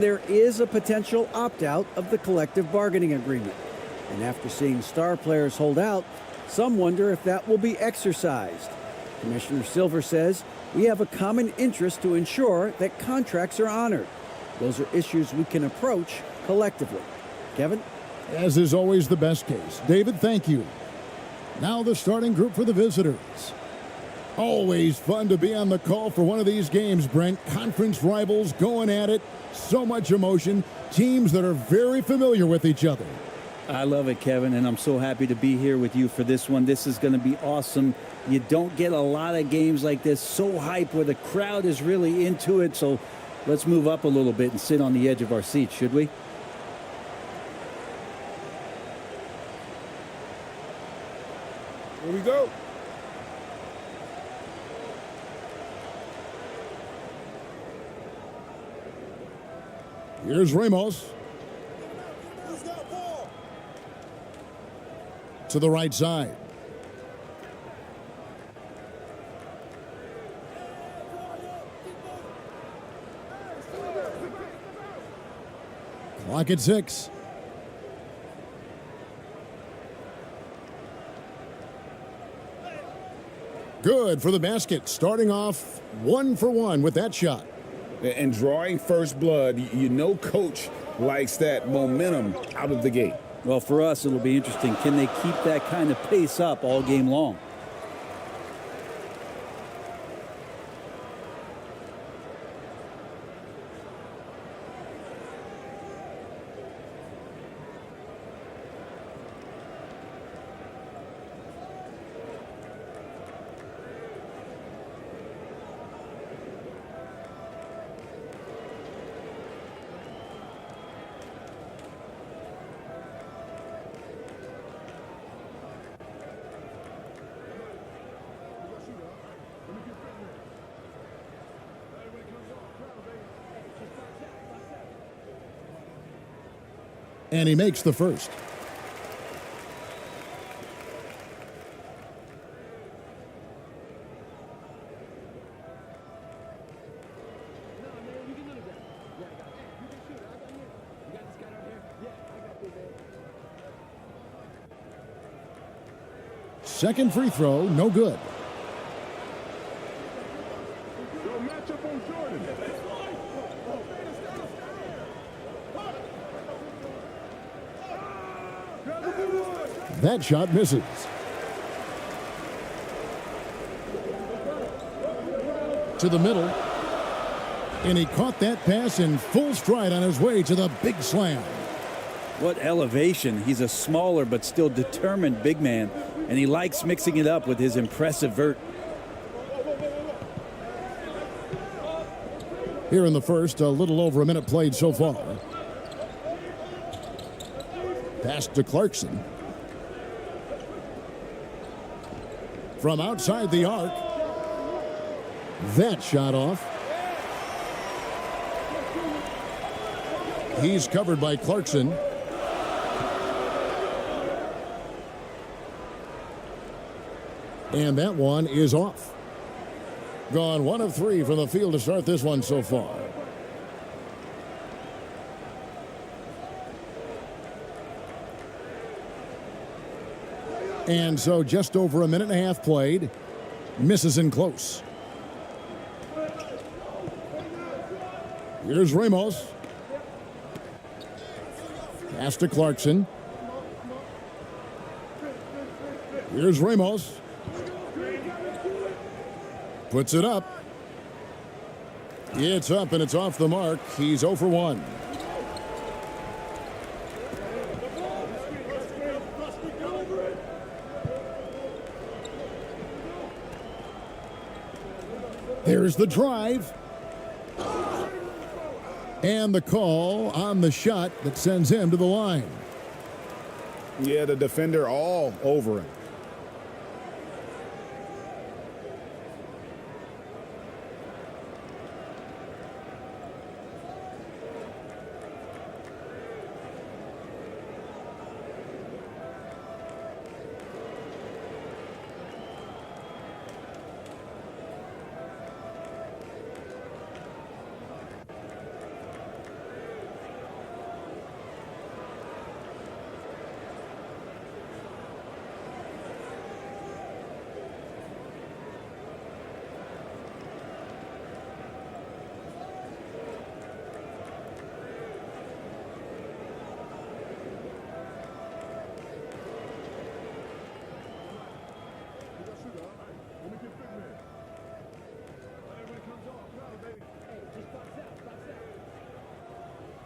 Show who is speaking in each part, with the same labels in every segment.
Speaker 1: There is a potential opt-out of the collective bargaining agreement. And after seeing star players hold out, some wonder if that will be exercised. Commissioner Silver says we have a common interest to ensure that contracts are honored. Those are issues we can approach collectively. Kevin?
Speaker 2: As is always the best case. David, thank you. Now the starting group for the visitors. Always fun to be on the call for one of these games, Brent. Conference rivals going at it. So much emotion. Teams that are very familiar with each other.
Speaker 1: I love it, Kevin, and I'm so happy to be here with you for this one. This is going to be awesome. You don't get a lot of games like this, so hype, where the crowd is really into it. So let's move up a little bit and sit on the edge of our seats, should we?
Speaker 3: Here we go.
Speaker 2: Here's Ramos. To the right side. Clock at 6. Good for the basket. Starting off 1 for 1 with that shot.
Speaker 3: And drawing first blood, you know Coach likes that momentum out of the gate.
Speaker 1: Well, for us, it'll be interesting. Can they keep that kind of pace up all game long?
Speaker 2: And he makes the first. Second free throw, no good. That shot misses. To the middle. And he caught that pass in full stride on his way to the big slam.
Speaker 1: What elevation. He's a smaller but still determined big man, and he likes mixing it up with his impressive vert.
Speaker 2: Here in the first, a little over a minute played so far. Pass to Clarkson. From outside the arc. That shot off. He's covered by Clarkson. And that one is off. Gone 1 of 3 from the field to start this one so far. And so just over a minute and a half played. Misses in close. Here's Ramos. Pass to Clarkson. Here's Ramos. Puts it up. It's up and it's off the mark. He's 0 for 1. There's the drive. And the call on the shot that sends him to the line.
Speaker 3: Yeah, the defender all over him.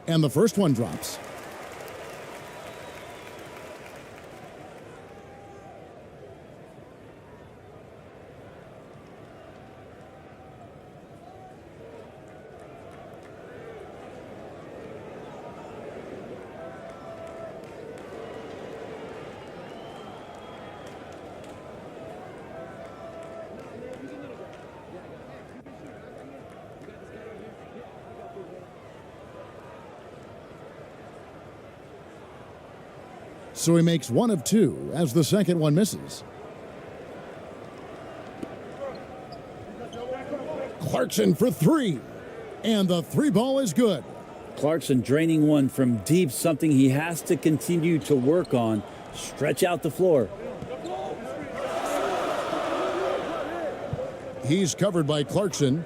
Speaker 2: And the first one drops. So he makes one of two as the second one misses. Clarkson for three. And the three ball is good.
Speaker 1: Clarkson draining one from deep, something he has to continue to work on. Stretch out the floor.
Speaker 2: He's covered by Clarkson.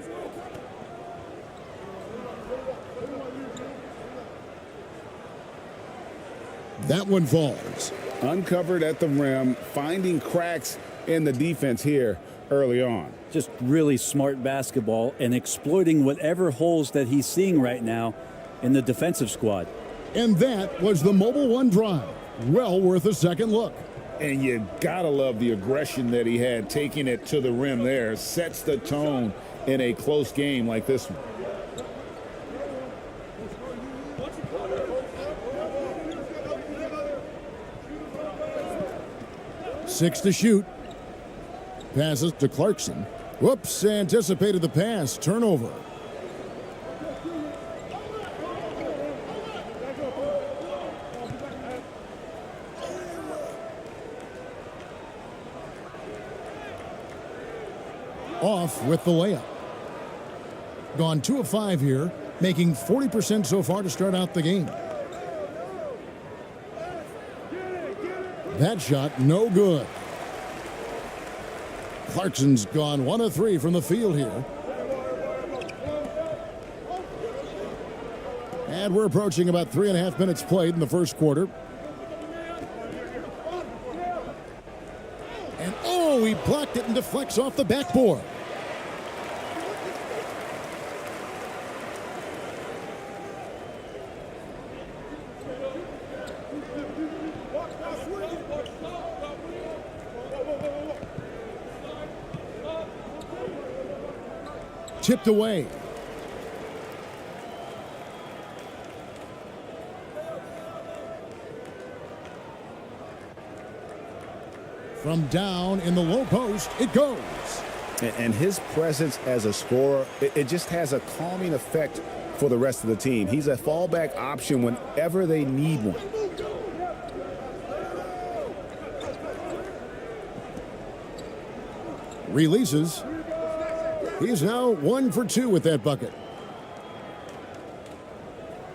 Speaker 2: That one falls.
Speaker 3: Uncovered at the rim, finding cracks in the defense here early on.
Speaker 1: Just really smart basketball and exploiting whatever holes that he's seeing right now in the defensive squad.
Speaker 2: And that was the Mobile One drive. Well worth a second look.
Speaker 3: And you gotta love the aggression that he had taking it to the rim there. Sets the tone in a close game like this one.
Speaker 2: Six to shoot. Passes to Clarkson. Whoops, anticipated the pass. Turnover. Off with the layup. Gone 2 of 5 here, making 40% so far to start out the game. That shot, no good. Clarkson's gone 1 of 3 from the field here. And we're approaching about 3.5 minutes played in the first quarter. And oh, he blocked it and deflects off the backboard. Tipped away. From down in the low post, it goes.
Speaker 3: And his presence as a scorer, it just has a calming effect for the rest of the team. He's a fallback option whenever they need one.
Speaker 2: Releases. He's now 1 for 2 with that bucket.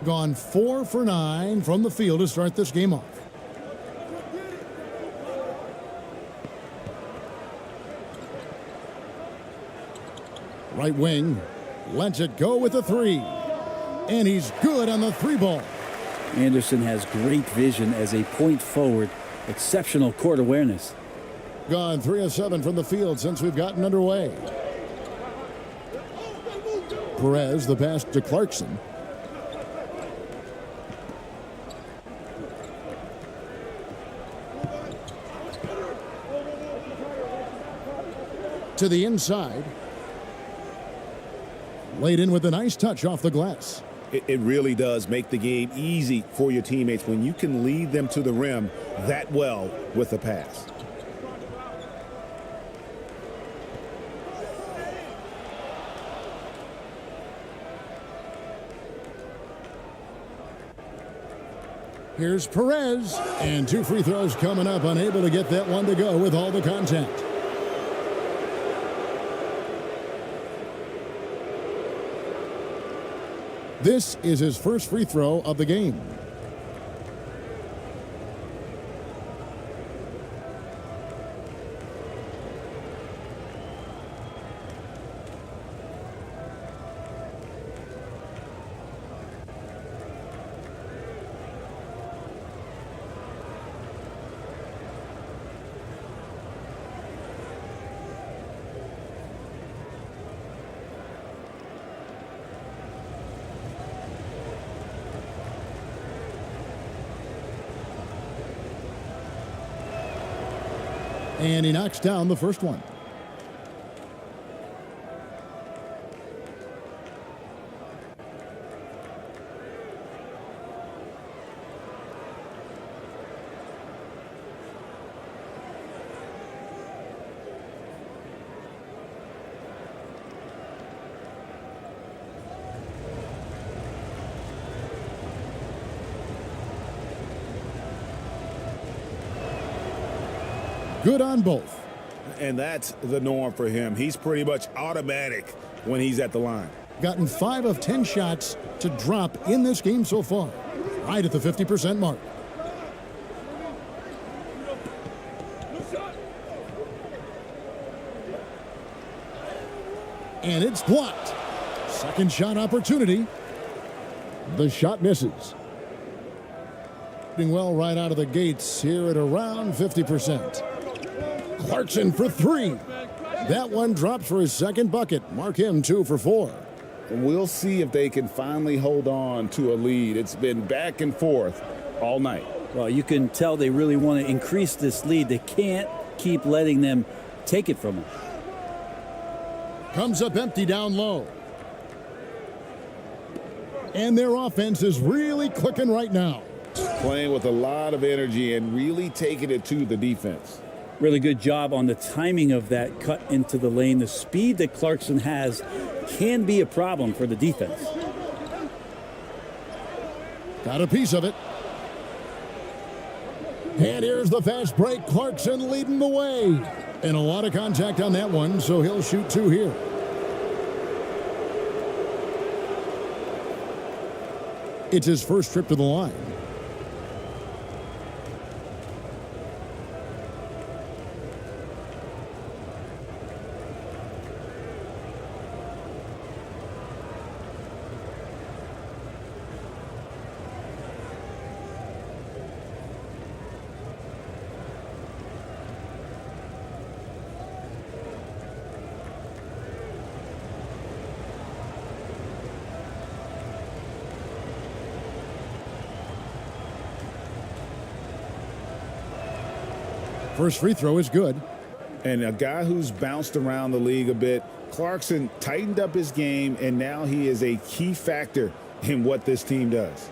Speaker 2: Gone 4 for 9 from the field to start this game off. Right wing. Lets it go with a 3. And he's good on the 3 ball.
Speaker 1: Anderson has great vision as a point forward. Exceptional court awareness.
Speaker 2: Gone 3 of 7 from the field since we've gotten underway. Perez, the pass to Clarkson. To the inside. Laid in with a nice touch off the glass.
Speaker 3: It really does make the game easy for your teammates when you can lead them to the rim that well with a pass.
Speaker 2: Here's Perez. And 2 free throws coming up. Unable to get that one to go with all the contact. This is his first free throw of the game. And he knocks down the first one. Good on both.
Speaker 3: And that's the norm for him. He's pretty much automatic when he's at the line.
Speaker 2: Gotten 5 of 10 shots to drop in this game so far. Right at the 50% mark. And it's blocked. Second shot opportunity. The shot misses. Doing well right out of the gates here at around 50%. Clarkson for 3. That one drops for his second bucket. Mark him 2 for 4.
Speaker 3: We'll see if they can finally hold on to a lead. It's been back and forth all night.
Speaker 1: Well, you can tell they really want to increase this lead. They can't keep letting them take it from them.
Speaker 2: Comes up empty down low. And their offense is really clicking right now.
Speaker 3: Playing with a lot of energy and really taking it to the defense.
Speaker 1: Really good job on the timing of that cut into the lane. The speed that Clarkson has can be a problem for the defense.
Speaker 2: Got a piece of it. And here's the fast break. Clarkson leading the way. And a lot of contact on that one, so he'll shoot 2 here. It's his first trip to the line. First free throw is good.
Speaker 3: And a guy who's bounced around the league a bit, Clarkson tightened up his game, and now he is a key factor in what this team does.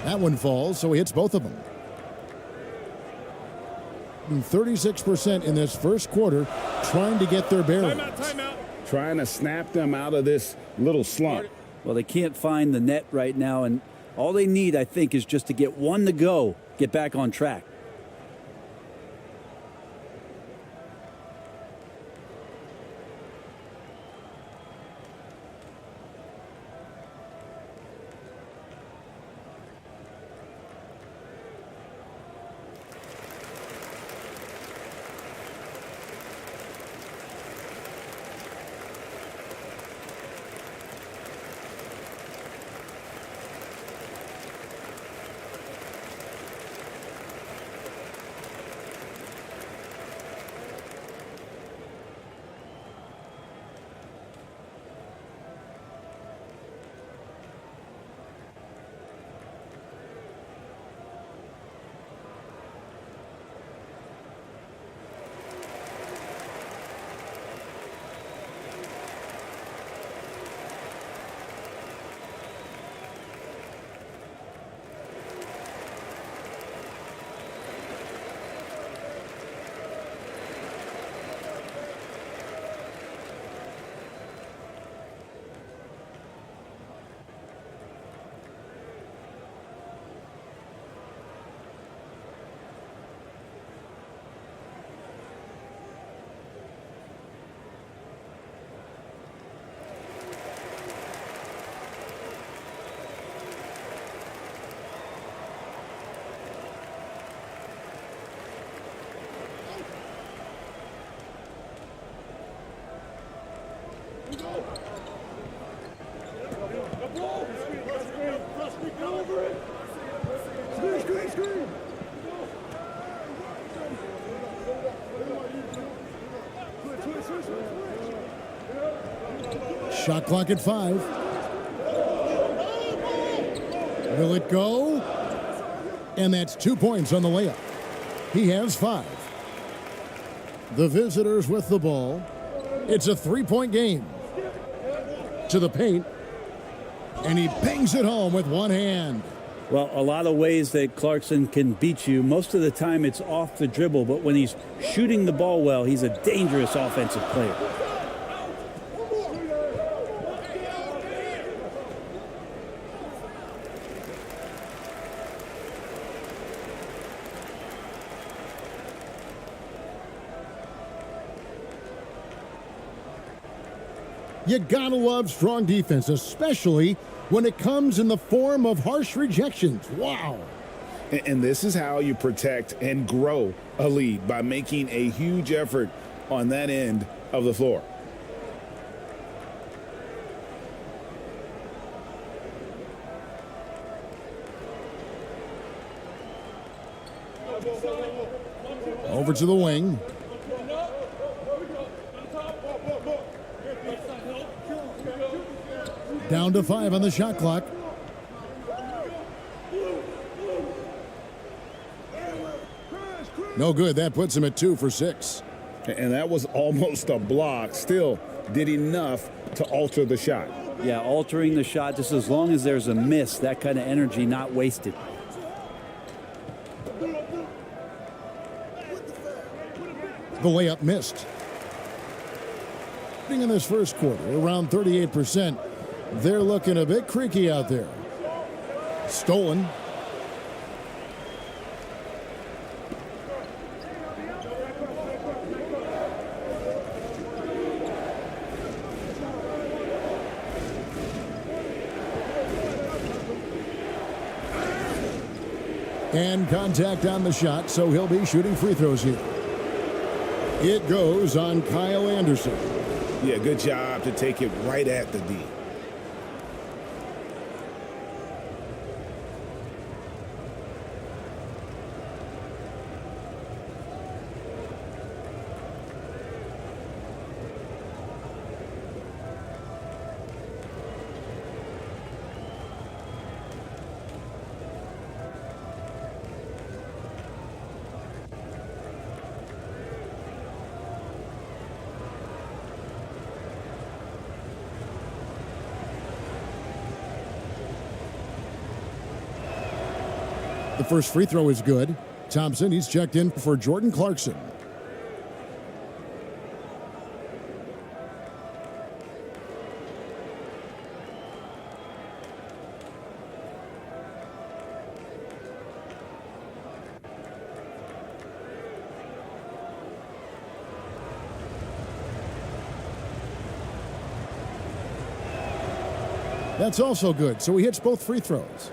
Speaker 2: That one falls, so he hits both of them. 36% in this first quarter, trying to get their bearings.
Speaker 3: Timeout. Trying to snap them out of this little slump.
Speaker 1: Well, they can't find the net right now, and all they need, I think, is just to get one to go, get back on track.
Speaker 2: Shot clock at 5. Will it go? And that's 2 points on the layup. He has 5. The visitors with the ball. It's a 3-point game. To the paint. And he bangs it home with one hand.
Speaker 1: Well, a lot of ways that Clarkson can beat you. Most of the time it's off the dribble, but when he's shooting the ball well, he's a dangerous offensive player.
Speaker 2: You gotta love strong defense, especially when it comes in the form of harsh rejections. Wow.
Speaker 3: And this is how you protect and grow a lead, by making a huge effort on that end of the floor.
Speaker 2: Over to the wing. Down to 5 on the shot clock. No good. That puts him at 2 for 6.
Speaker 3: And that was almost a block. Still did enough to alter the shot.
Speaker 1: Yeah, altering the shot, just as long as there's a miss, that kind of energy not wasted.
Speaker 2: The layup missed. In this first quarter, around 38%. They're looking a bit creaky out there. Stolen. And contact on the shot, so he'll be shooting free throws here. It goes on Kyle Anderson.
Speaker 3: Yeah, good job to take it right at the D.
Speaker 2: The first free throw is good. Thompson, he's checked in for Jordan Clarkson. That's also good, so he hits both free throws.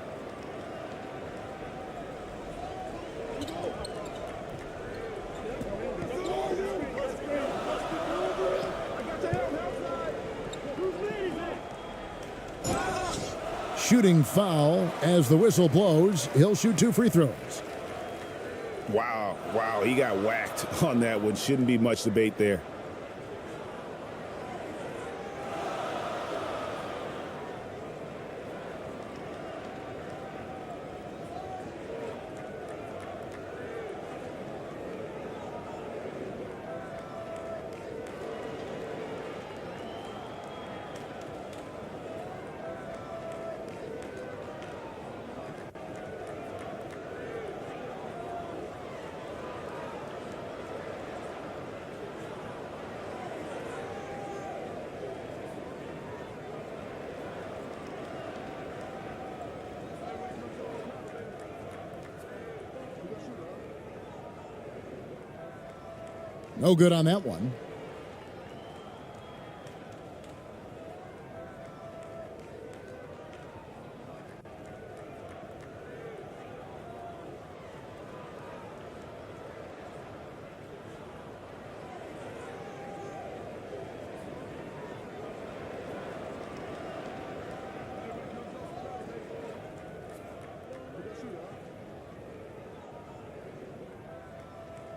Speaker 2: Shooting foul as the whistle blows. He'll shoot 2 free throws.
Speaker 3: Wow, he got whacked on that one. Shouldn't be much debate there.
Speaker 2: No good on that one.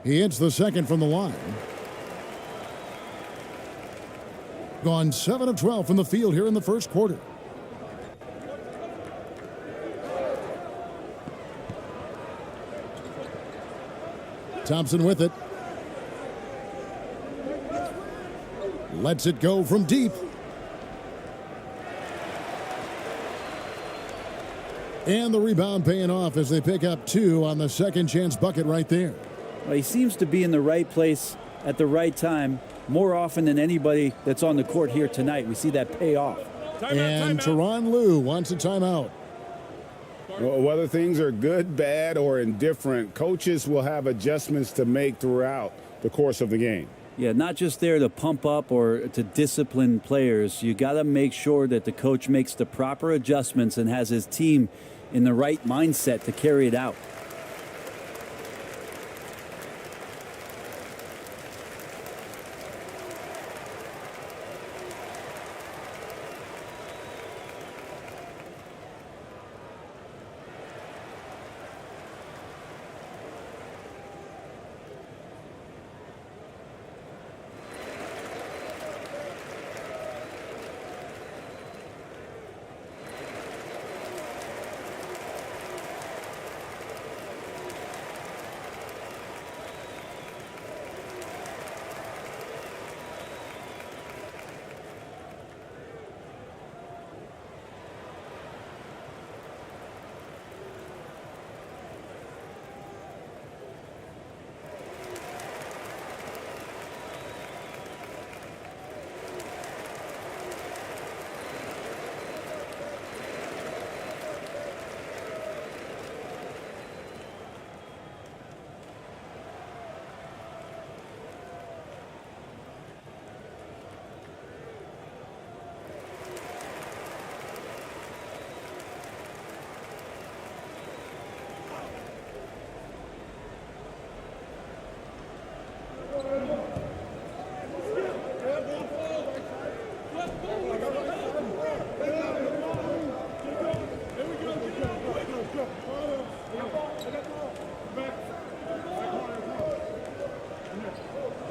Speaker 2: He hits the second from the line. Gone 7 of 12 from the field here in the first quarter. Thompson with it. Lets it go from deep. And the rebound paying off as they pick up 2 on the second chance bucket right there.
Speaker 1: Well, he seems to be in the right place at the right time more often than anybody that's on the court here tonight. We see that pay off.
Speaker 2: And Tyronn Lue wants a timeout.
Speaker 3: Well, whether things are good, bad, or indifferent, coaches will have adjustments to make throughout the course of the game.
Speaker 1: Yeah, not just there to pump up or to discipline players. You got to make sure that the coach makes the proper adjustments and has his team in the right mindset to carry it out.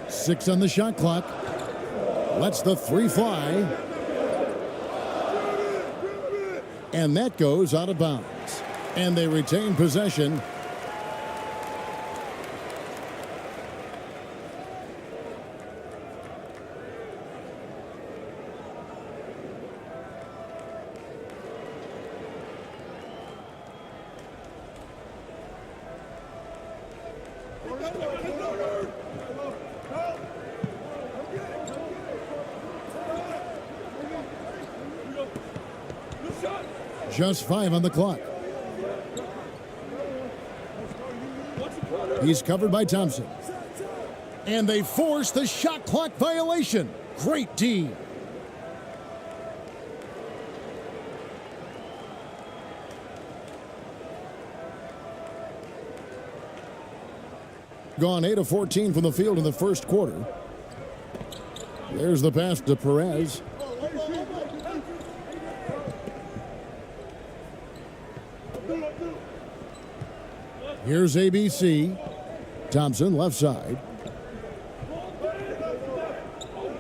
Speaker 2: Six on the shot clock. Lets the 3 fly. And that goes out of bounds. And they retain possession. Just 5 on the clock. He's covered by Thompson. And they force the shot clock violation. Great D. Gone 8 of 14 from the field in the first quarter. There's the pass to Perez. Here's ABC. Thompson left side.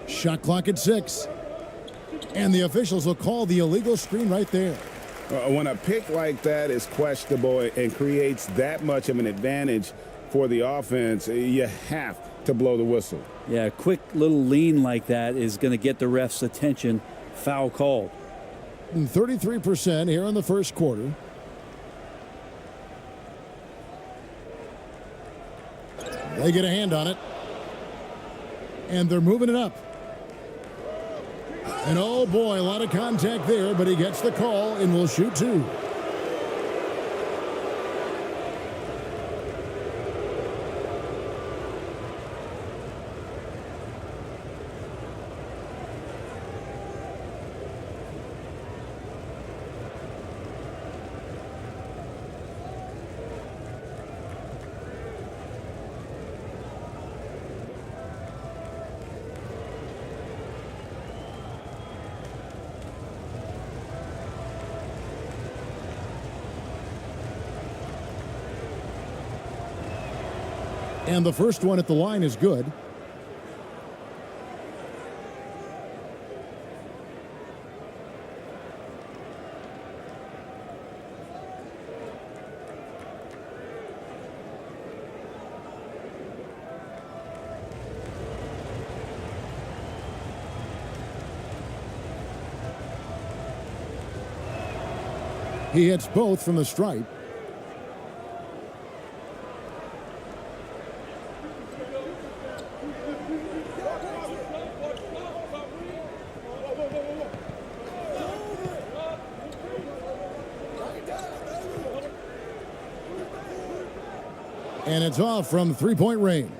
Speaker 2: Shot clock at 6. And the officials will call the illegal screen right there.
Speaker 3: When a pick like that is questionable and creates that much of an advantage for the offense, you have to blow the whistle.
Speaker 1: Yeah, a quick little lean like that is going to get the ref's attention. Foul called.
Speaker 2: 33% here in the first quarter. They get a hand on it. And they're moving it up. And oh boy, a lot of contact there, but he gets the call and will shoot 2. And the first one at the line is good. He hits both from the stripe. And it's off from three-point range.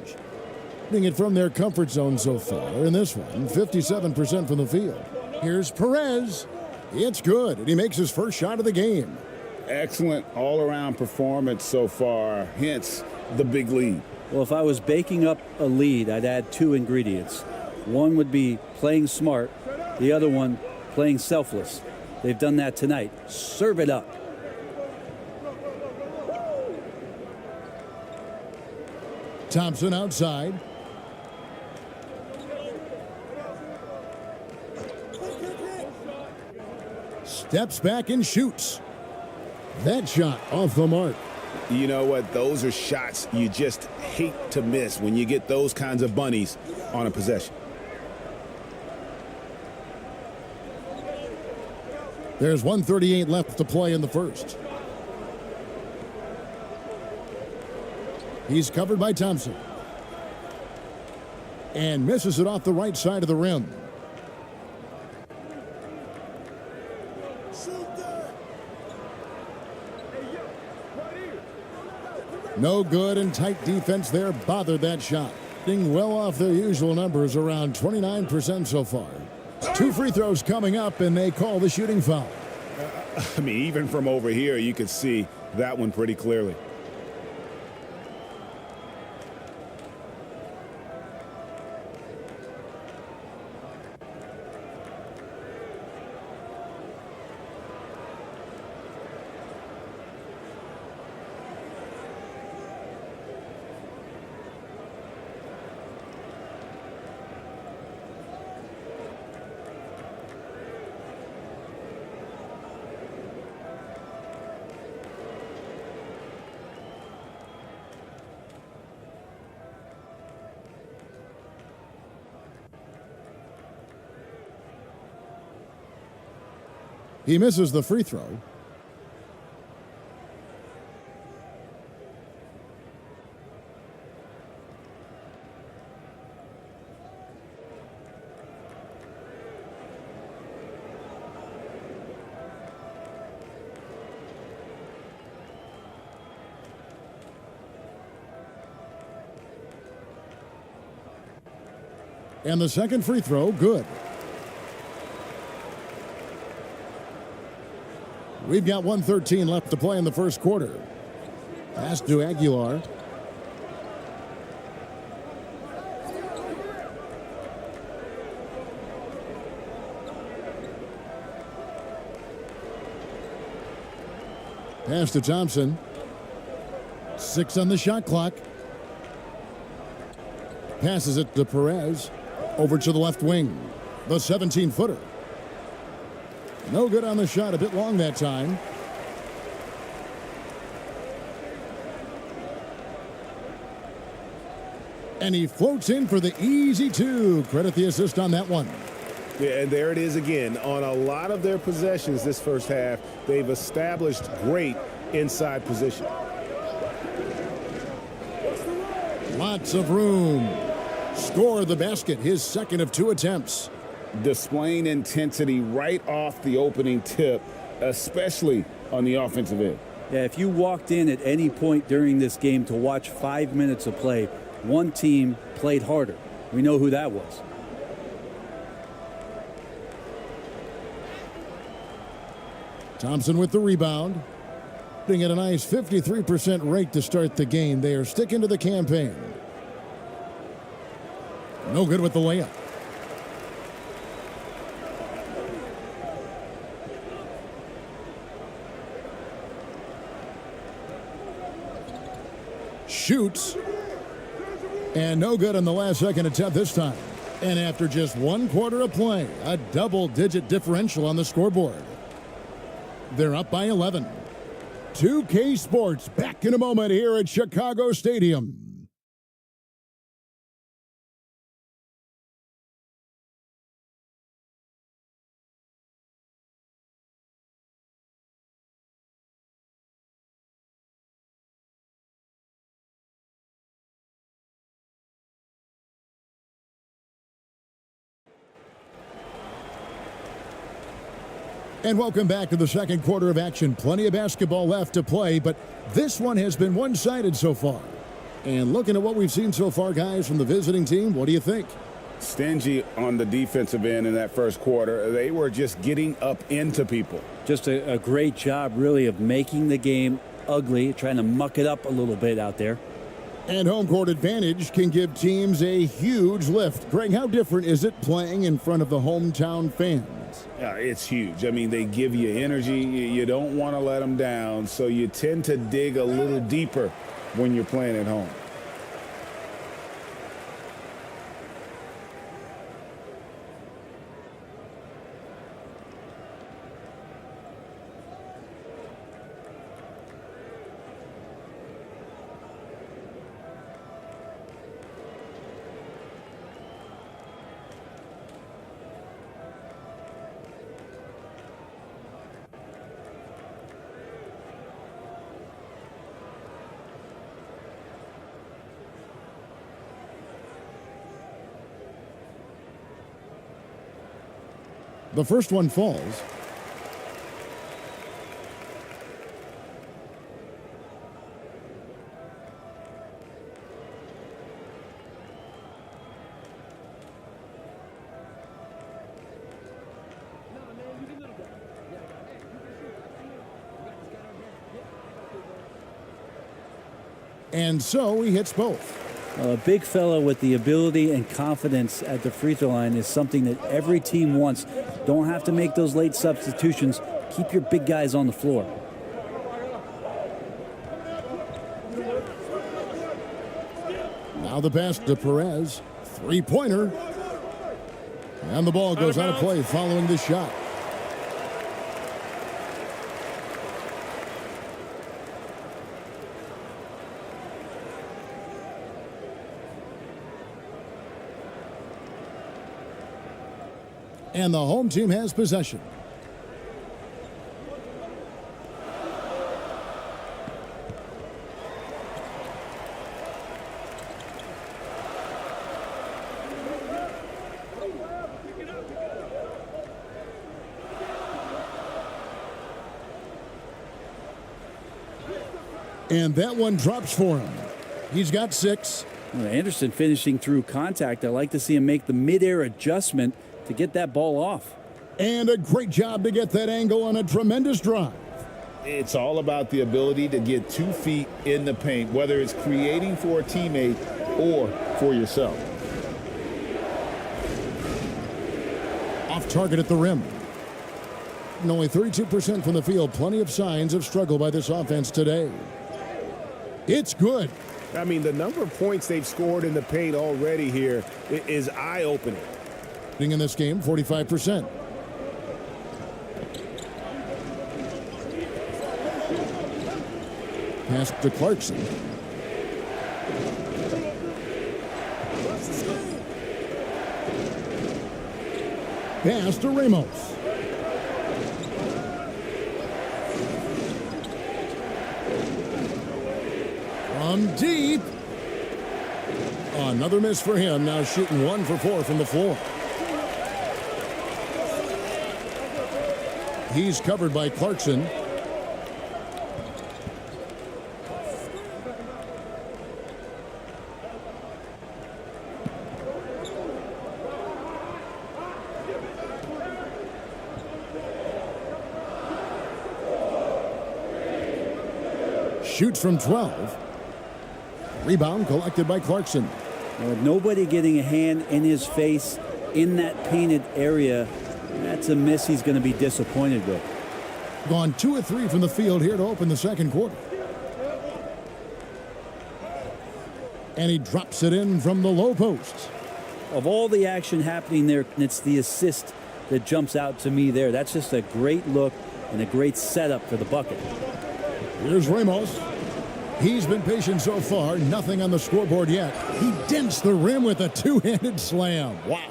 Speaker 2: Hitting it from their comfort zone so far. In this one, 57% from the field. Here's Perez. It's good, and he makes his first shot of the game.
Speaker 3: Excellent all-around performance so far, hence the big lead.
Speaker 1: Well, if I was baking up a lead, I'd add two ingredients. One would be playing smart. The other one, playing selfless. They've done that tonight. Serve it up.
Speaker 2: Thompson outside. Steps back and shoots. That shot off the mark.
Speaker 3: You know what? Those are shots you just hate to miss when you get those kinds of bunnies on a possession.
Speaker 2: There's 1:38 left to play in the first. He's covered by Thompson. And misses it off the right side of the rim. No good, and tight defense there bothered that shot. Being well off their usual numbers, around 29% so far. Two free throws coming up, and they call the shooting foul.
Speaker 3: I mean, even from over here, you could see that one pretty clearly.
Speaker 2: He misses the free throw. And the second free throw, good. We've got 1:13 left to play in the first quarter. Pass to Aguilar. Pass to Thompson. 6 on the shot clock. Passes it to Perez. Over to the left wing. The 17-footer. No good on the shot, a bit long that time. And he floats in for the easy two. Credit the assist on that one.
Speaker 3: Yeah, and there it is again. On a lot of their possessions this first half, they've established great inside position.
Speaker 2: Lots of room. Scored the basket, his second of 2 attempts.
Speaker 3: Displaying intensity right off the opening tip, especially on the offensive end.
Speaker 1: Yeah, if you walked in at any point during this game to watch 5 minutes of play, one team played harder. We know who that was.
Speaker 2: Thompson with the rebound. Putting at a nice 53% rate to start the game. They are sticking to the campaign. No good with the layup. Shoots. And no good on the last second attempt this time. And after just 1 quarter of play, a double-digit differential on the scoreboard. They're up by 11. 2K Sports back in a moment here at Chicago Stadium. And welcome back to the second quarter of action. Plenty of basketball left to play, but this one has been one-sided so far. And looking at what we've seen so far, guys, from the visiting team, what do you think?
Speaker 3: Stingy on the defensive end in that first quarter. They were just getting up into people.
Speaker 1: Just a great job, really, of making the game ugly, trying to muck it up a little bit out there.
Speaker 2: And home court advantage can give teams a huge lift. Greg, how different is it playing in front of the hometown fans?
Speaker 3: It's huge. I mean, they give you energy. You don't want to let them down, so you tend to dig a little deeper when you're playing at home.
Speaker 2: The first one falls. And so he hits both.
Speaker 1: A big fella with the ability and confidence at the free throw line is something that every team wants. Don't have to make those late substitutions. Keep your big guys on the floor.
Speaker 2: Now the pass to Perez. Three-pointer. And the ball goes out of play following the shot. And the home team has possession. And that one drops for him. He's got 6.
Speaker 1: Anderson finishing through contact. I like to see him make the mid-air adjustment to get that ball off.
Speaker 2: And a great job to get that angle on a tremendous drive.
Speaker 3: It's all about the ability to get 2 feet in the paint, whether it's creating for a teammate or for yourself.
Speaker 2: Off target at the rim. And only 32% from the field. Plenty of signs of struggle by this offense today. It's good.
Speaker 3: I mean, the number of points they've scored in the paint already here is eye-opening.
Speaker 2: In this game, 45%. Pass to Clarkson. Pass to Ramos. From deep. Another miss for him. Now shooting 1 for 4 from the floor. He's covered by Clarkson. Shoots from 12. Rebound collected by Clarkson.
Speaker 1: With nobody getting a hand in his face in that painted area, that's a miss he's going to be disappointed with.
Speaker 2: Gone 2 of 3 from the field here to open the second quarter. And he drops it in from the low post.
Speaker 1: Of all the action happening there, it's the assist that jumps out to me there. That's just a great look and a great setup for the bucket.
Speaker 2: Here's Ramos. He's been patient so far. Nothing on the scoreboard yet. He dents the rim with a two-handed slam. Wow.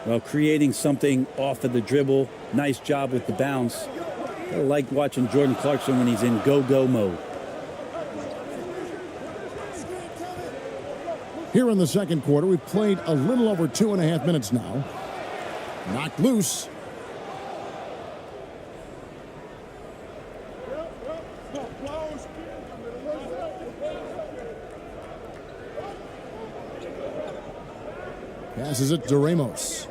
Speaker 1: Well, creating something off of the dribble. Nice job with the bounce. I like watching Jordan Clarkson when he's in go-go mode.
Speaker 2: Here in the second quarter, we've played a little over 2.5 minutes now. Knocked loose. Passes it to Ramos.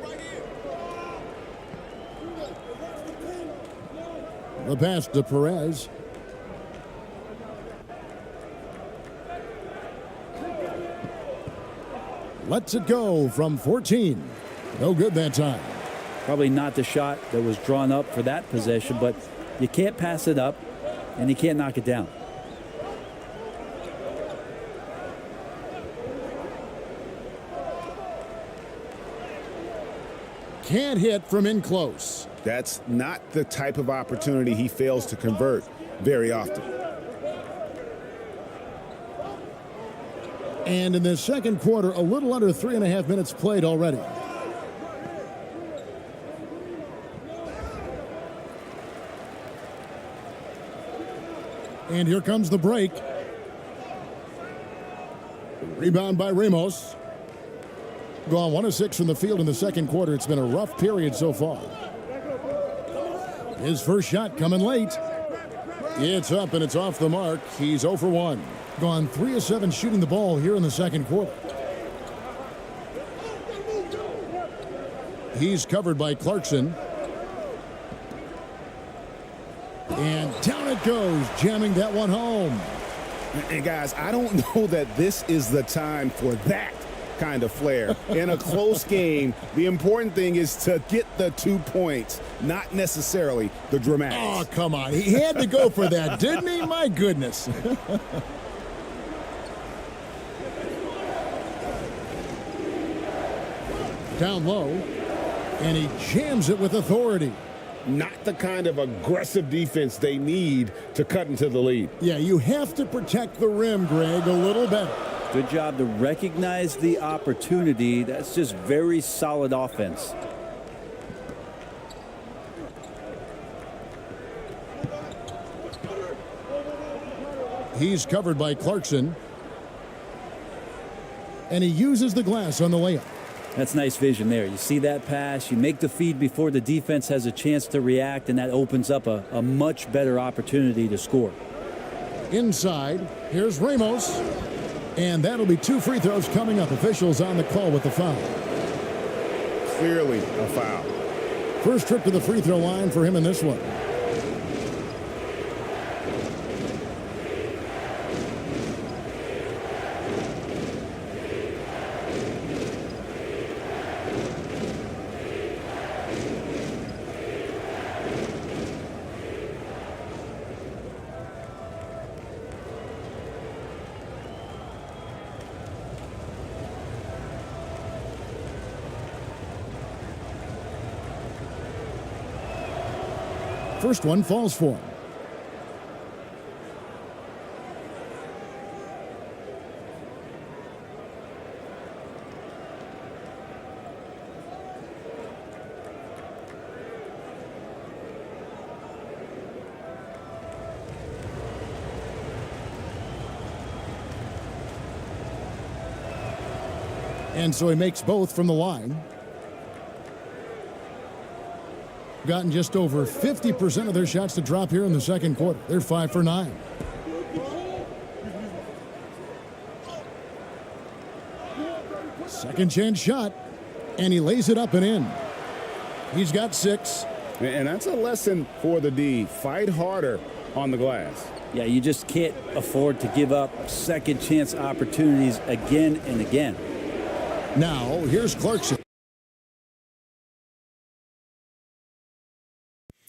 Speaker 2: The pass to Perez. Lets it go from 14. No good that time.
Speaker 1: Probably not the shot that was drawn up for that possession, but you can't pass it up and you can't knock it down.
Speaker 2: Can't hit from in close.
Speaker 3: That's not the type of opportunity he fails to convert very often.
Speaker 2: And in the second quarter, a little under 3.5 minutes played already. And here comes the break. Rebound by Ramos. Gone 1 of 6 from the field in the second quarter. It's been a rough period so far. His first shot coming late. It's up and it's off the mark. He's 0 for 1. Gone 3 of 7 shooting the ball here in the second quarter. He's covered by Clarkson. And down it goes, jamming that one home.
Speaker 3: And guys, I don't know that this is the time for that kind of flair. In a close game, the important thing is to get the 2 points, not necessarily the dramatics.
Speaker 2: Oh, come on. He had to go for that, didn't he? My goodness. Down low, and he jams it with authority.
Speaker 3: Not the kind of aggressive defense they need to cut into the lead.
Speaker 2: Yeah, you have to protect the rim, Greg, a little better.
Speaker 1: Good job to recognize the opportunity. That's just very solid offense.
Speaker 2: He's covered by Clarkson. And he uses the glass on the layup.
Speaker 1: That's nice vision there. You see that pass, you make the feed before the defense has a chance to react, and that opens up a much better opportunity to score.
Speaker 2: Inside, here's Ramos. And that'll be 2 free throws coming up. Officials on the call with the foul.
Speaker 3: Clearly a foul.
Speaker 2: First trip to the free throw line for him in this one. First one falls for him. And so he makes both from the line. Gotten just over 50% of their shots to drop here in the second quarter. They're 5 for 9. Second chance shot, and he lays it up and in. He's got 6.
Speaker 3: And that's a lesson for the D. Fight harder on the glass.
Speaker 1: Yeah, you just can't afford to give up second chance opportunities again and again.
Speaker 2: Now, here's Clarkson.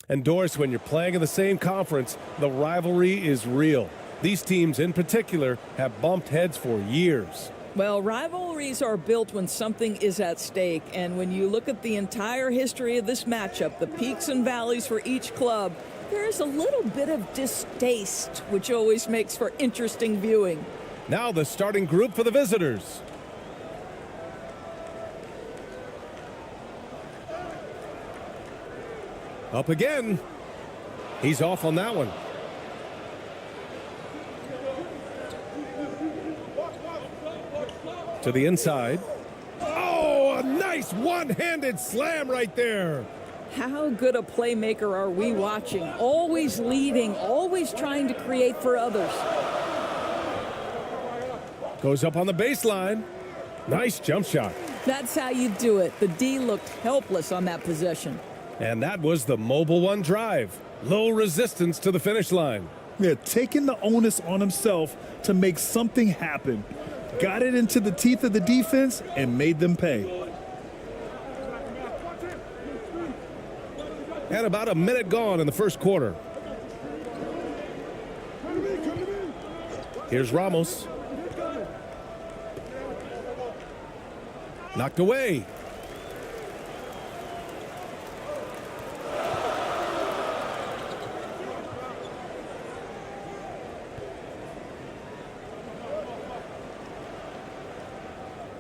Speaker 4: And Doris, when you're playing in the same conference, the rivalry is real. These teams in particular have bumped heads for years.
Speaker 5: Well, rivalries are built when something is at stake. And when you look at the entire history of this matchup, the peaks and valleys for each club, there is a little bit of distaste, which always makes for interesting viewing.
Speaker 4: Now the starting group for the visitors. Up again. He's off on that one. To the inside. Oh, a nice one-handed slam right there.
Speaker 5: How good a playmaker are we watching? Always leading, always trying to create for others.
Speaker 4: Goes up on the baseline. Nice jump shot.
Speaker 5: That's how you do it. The D looked helpless on that possession.
Speaker 4: And that was the Mobile One drive. Low resistance to the finish line.
Speaker 6: Yeah, taking the onus on himself to make something happen. Got it into the teeth of the defense and made them pay.
Speaker 4: And about a minute gone in the first quarter. Here's Ramos. Knocked away.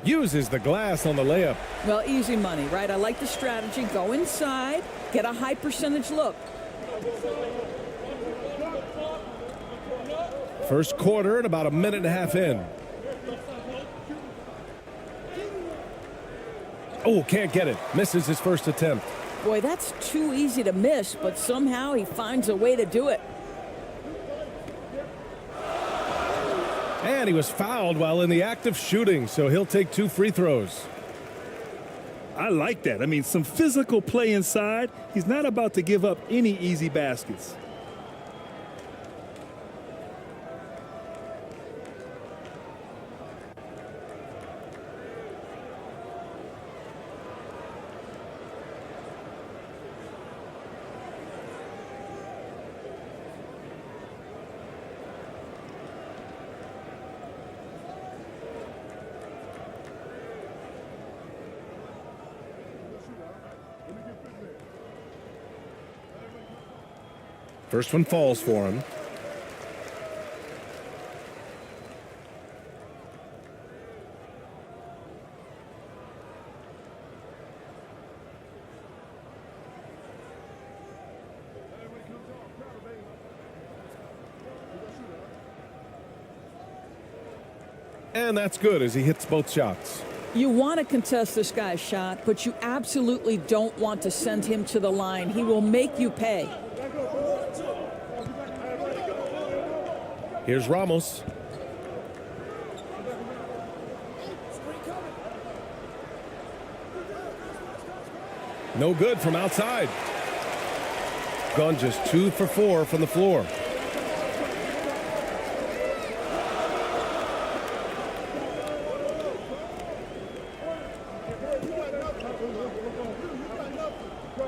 Speaker 4: Uses the glass on the layup.
Speaker 5: Well, easy money, right? I like the strategy. Go inside, get a high percentage look.
Speaker 4: First quarter and about a minute and a half in. Oh, can't get it. Misses his first attempt.
Speaker 5: Boy, that's too easy to miss, but somehow he finds a way to do it.
Speaker 4: And he was fouled while in the act of shooting, so he'll take 2 free throws.
Speaker 6: I like that. I mean, some physical play inside. He's not about to give up any easy baskets.
Speaker 4: First one falls for him. And that's good as he hits both shots.
Speaker 5: You want to contest this guy's shot, but you absolutely don't want to send him to the line. He will make you pay.
Speaker 4: Here's Ramos. No good from outside. Gone just 2 for 4 from the floor.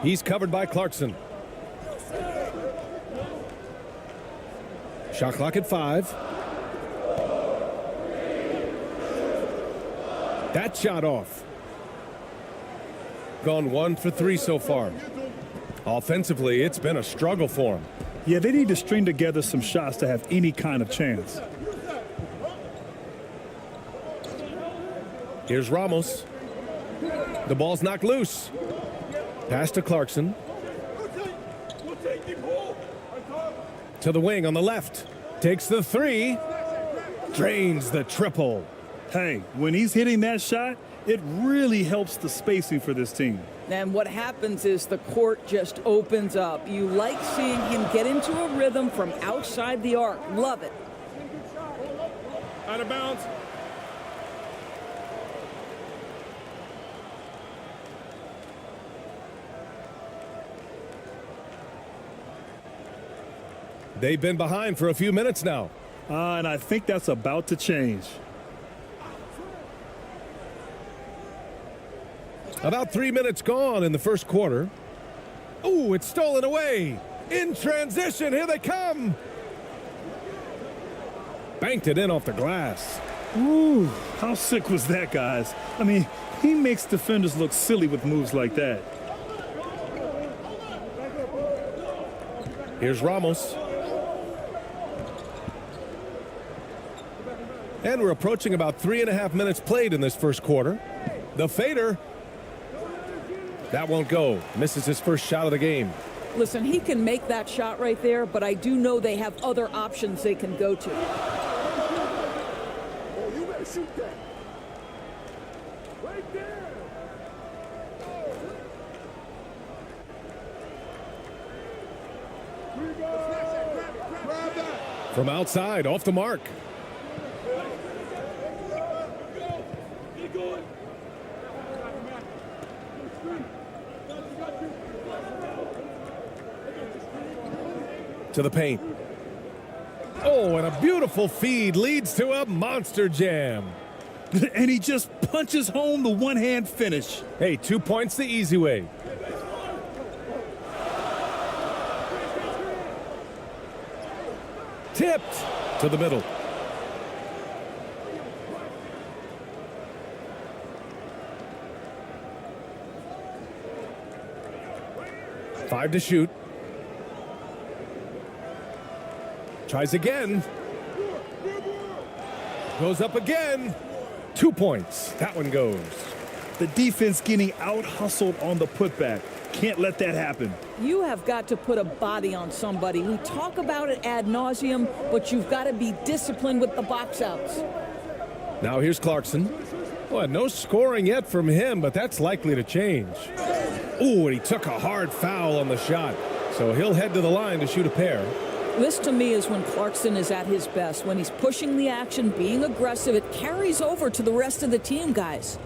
Speaker 4: He's covered by Clarkson. Shot clock at 5. That shot off. Gone 1 for 3 so far. Offensively, it's been a struggle for him.
Speaker 6: Yeah, they need to string together some shots to have any kind of chance.
Speaker 4: Here's Ramos. The ball's knocked loose. Pass to Clarkson. To the wing on the left. Takes the 3. Drains the triple.
Speaker 6: Hey, when he's hitting that shot, it really helps the spacing for this team.
Speaker 5: And what happens is the court just opens up. You like seeing him get into a rhythm from outside the arc. Love it.
Speaker 3: Out of bounds.
Speaker 4: They've been behind for a few minutes now.
Speaker 6: And I think that's about to change.
Speaker 4: About 3 minutes gone in the first quarter. Ooh, it's stolen away. In transition, here they come. Banked it in off the glass.
Speaker 6: Ooh, how sick was that, guys? I mean, he makes defenders look silly with moves like that.
Speaker 4: Here's Ramos. And we're approaching about 3.5 minutes played in this first quarter. The fader. That won't go. Misses his first shot of the game.
Speaker 5: Listen, he can make that shot right there, but I do know they have other options they can go to.
Speaker 3: Oh, you better shoot that. Right there.
Speaker 4: From outside, off the mark. To the paint. Oh, and a beautiful feed leads to a monster jam.
Speaker 6: And he just punches home the one-hand finish.
Speaker 4: Hey, 2 points the easy way. Tipped to the middle. Five to shoot. Tries again. Goes up again. 2 points. That one goes.
Speaker 6: The defense getting out-hustled on the putback. Can't let that happen.
Speaker 5: You have got to put a body on somebody. We talk about it ad nauseum, but you've got to be disciplined with the box outs.
Speaker 4: Now here's Clarkson. Well, no scoring yet from him, but that's likely to change. Ooh, and he took a hard foul on the shot. So he'll head to the line to shoot a pair.
Speaker 5: This, to me, is when Clarkson is at his best. When he's pushing the action, being aggressive, it carries over to the rest of the team, guys.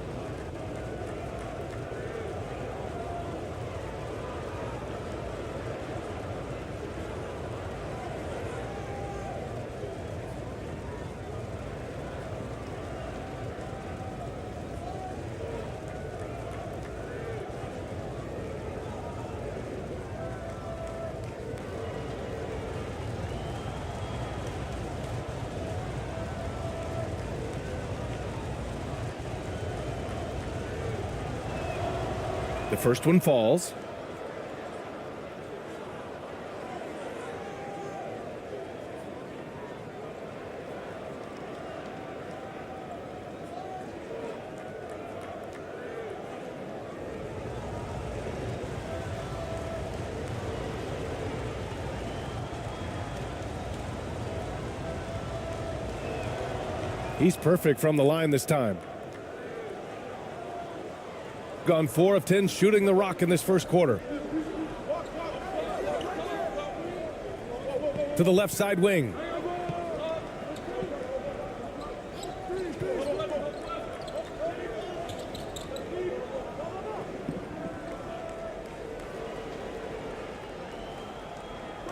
Speaker 4: The first one falls. He's perfect from the line this time. Gone 4 of 10 shooting the rock in this first quarter. To the left side wing.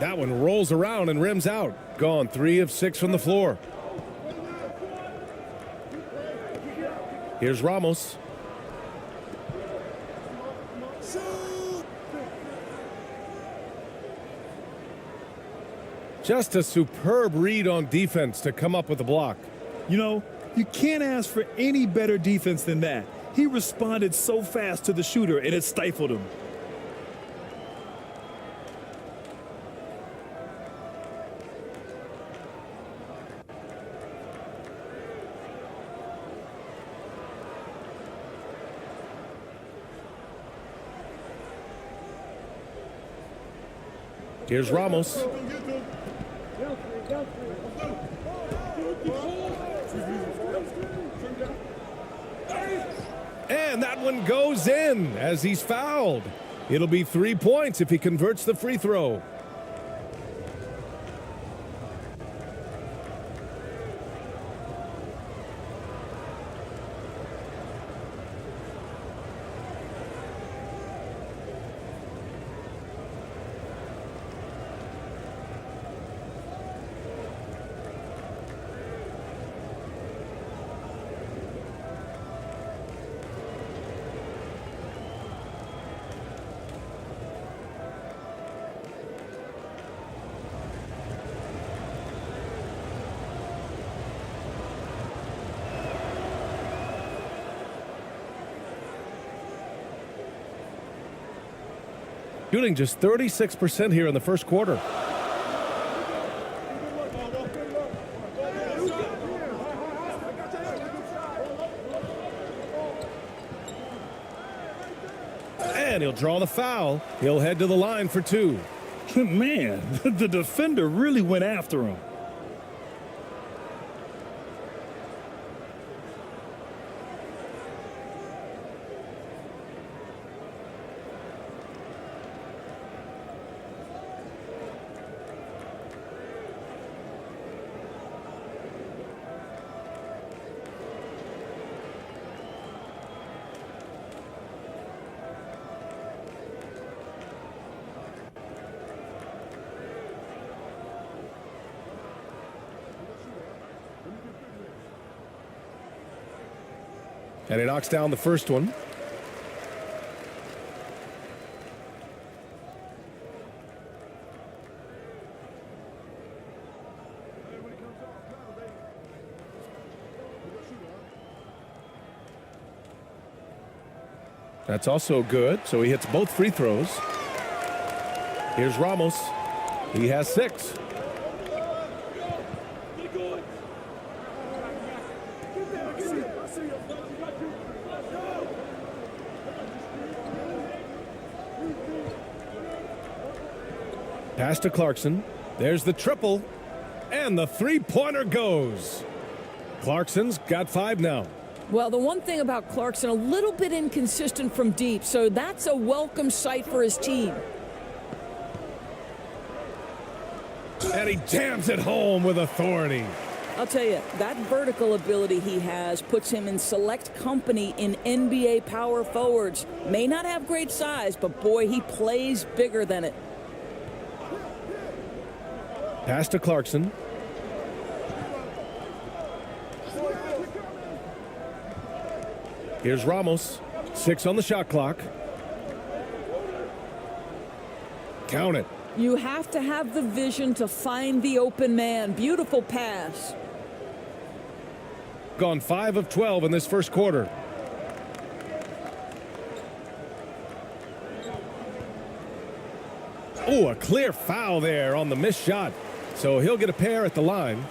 Speaker 4: That one rolls around and rims out. Gone 3 of 6 from the floor. Here's Ramos. Just a superb read on defense to come up with the block.
Speaker 6: You know, you can't ask for any better defense than that. He responded so fast to the shooter, and it stifled him.
Speaker 4: Here's Ramos. And that one goes in as he's fouled. It'll be 3 points if he converts the free throw. Shooting just 36% here in the first quarter. And he'll draw the foul. He'll head to the line for 2.
Speaker 6: Man, the defender really went after him.
Speaker 4: And he knocks down the first one. That's also good, so he hits both free throws. Here's Ramos. He has 6. Pass to Clarkson. There's the triple. And the three-pointer goes. Clarkson's got 5 now.
Speaker 5: Well, the one thing about Clarkson, a little bit inconsistent from deep, so that's a welcome sight for his team.
Speaker 4: And he jams it home with authority.
Speaker 5: I'll tell you, that vertical ability he has puts him in select company in NBA power forwards. May not have great size, but boy, he plays bigger than it.
Speaker 4: Pass to Clarkson. Here's Ramos. 6 on the shot clock. Count it.
Speaker 5: You have to have the vision to find the open man. Beautiful pass.
Speaker 4: Gone 5 of 12 in this first quarter. Oh, a clear foul there on the missed shot. So he'll get a pair at the line.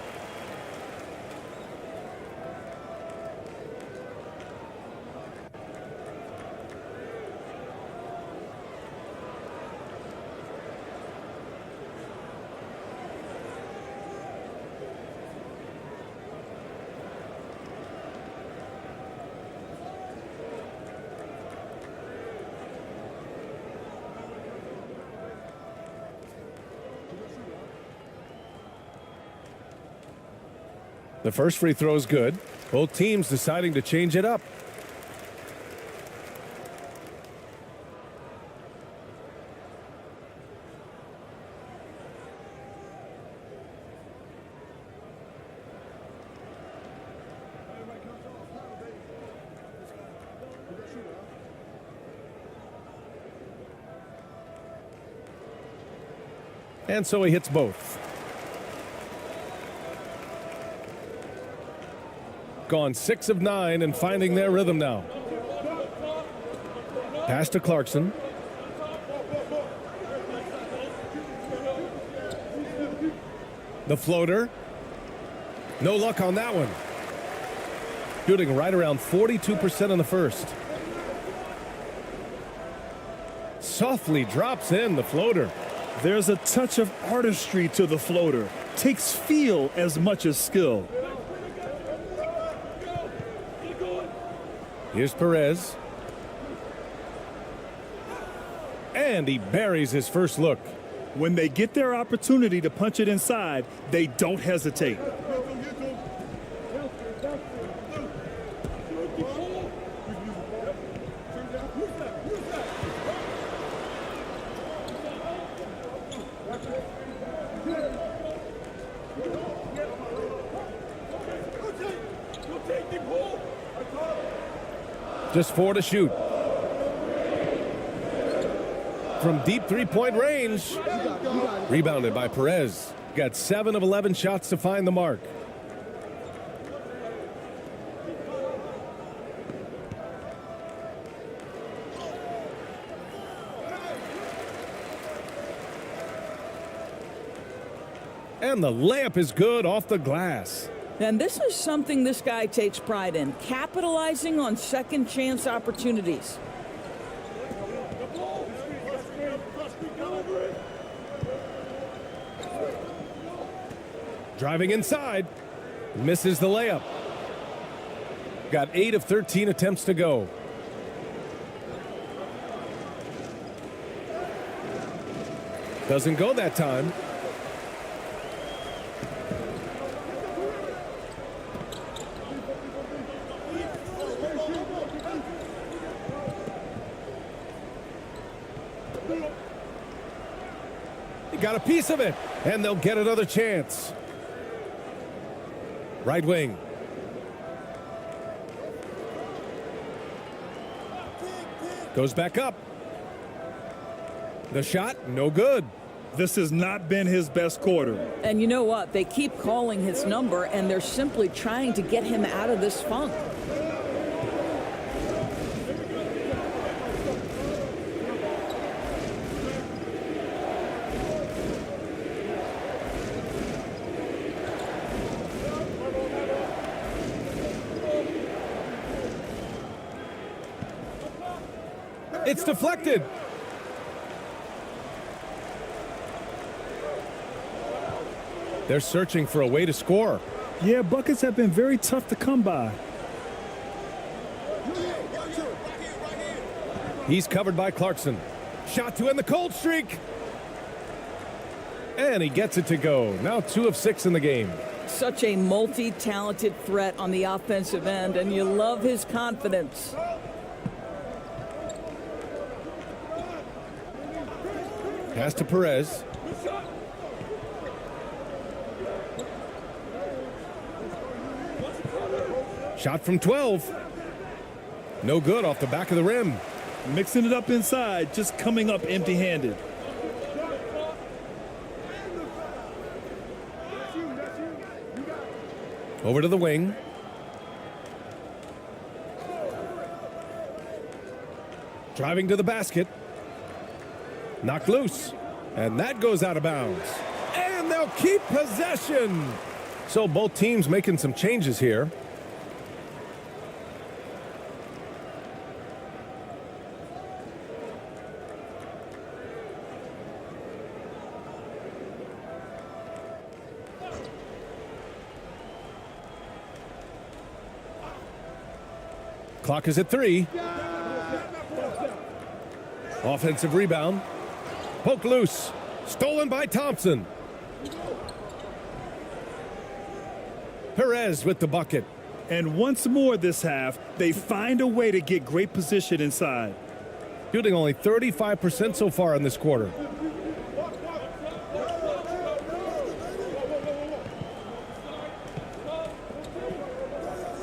Speaker 4: The first free throw is good. Both teams deciding to change it up. And so he hits both. Gone 6 of 9 and finding their rhythm now. Pass to Clarkson. The floater. No luck on that one. Shooting right around 42% in the first. Softly drops in the floater.
Speaker 6: There's a touch of artistry to the floater. Takes feel as much as skill.
Speaker 4: Here's Perez. And he buries his first look.
Speaker 6: When they get their opportunity to punch it inside, they don't hesitate.
Speaker 4: Just 4 to shoot. From deep three-point range. Rebounded by Perez. Got 7 of 11 shots to find the mark. And the layup is good off the glass.
Speaker 5: And this is something this guy takes pride in, capitalizing on second chance opportunities.
Speaker 4: Driving inside, misses the layup. Got 8 of 13 attempts to go. Doesn't go that time. Got a piece of it, and they'll get another chance. Right wing. Goes back up. The shot, no good.
Speaker 6: This has not been his best quarter.
Speaker 5: And you know what? They keep calling his number, and they're simply trying to get him out of this funk.
Speaker 4: It's deflected. They're searching for a way to score.
Speaker 6: Yeah, buckets have been very tough to come by.
Speaker 4: He's covered by Clarkson. Shot to end the cold streak. And he gets it to go. Now 2 of 6 in the game.
Speaker 5: Such a multi-talented threat on the offensive end, and you love his confidence.
Speaker 4: Pass to Perez. Shot from 12. No good off the back of the rim.
Speaker 6: Mixing it up inside, just coming up empty-handed.
Speaker 4: Over to the wing. Driving to the basket. Knocked loose. And that goes out of bounds. And they'll keep possession. So both teams making some changes here. Clock is at 3. Offensive rebound. Poke loose. Stolen by Thompson. Perez with the bucket.
Speaker 6: And once more this half, they find a way to get great position inside.
Speaker 4: Shooting only 35% so far in this quarter.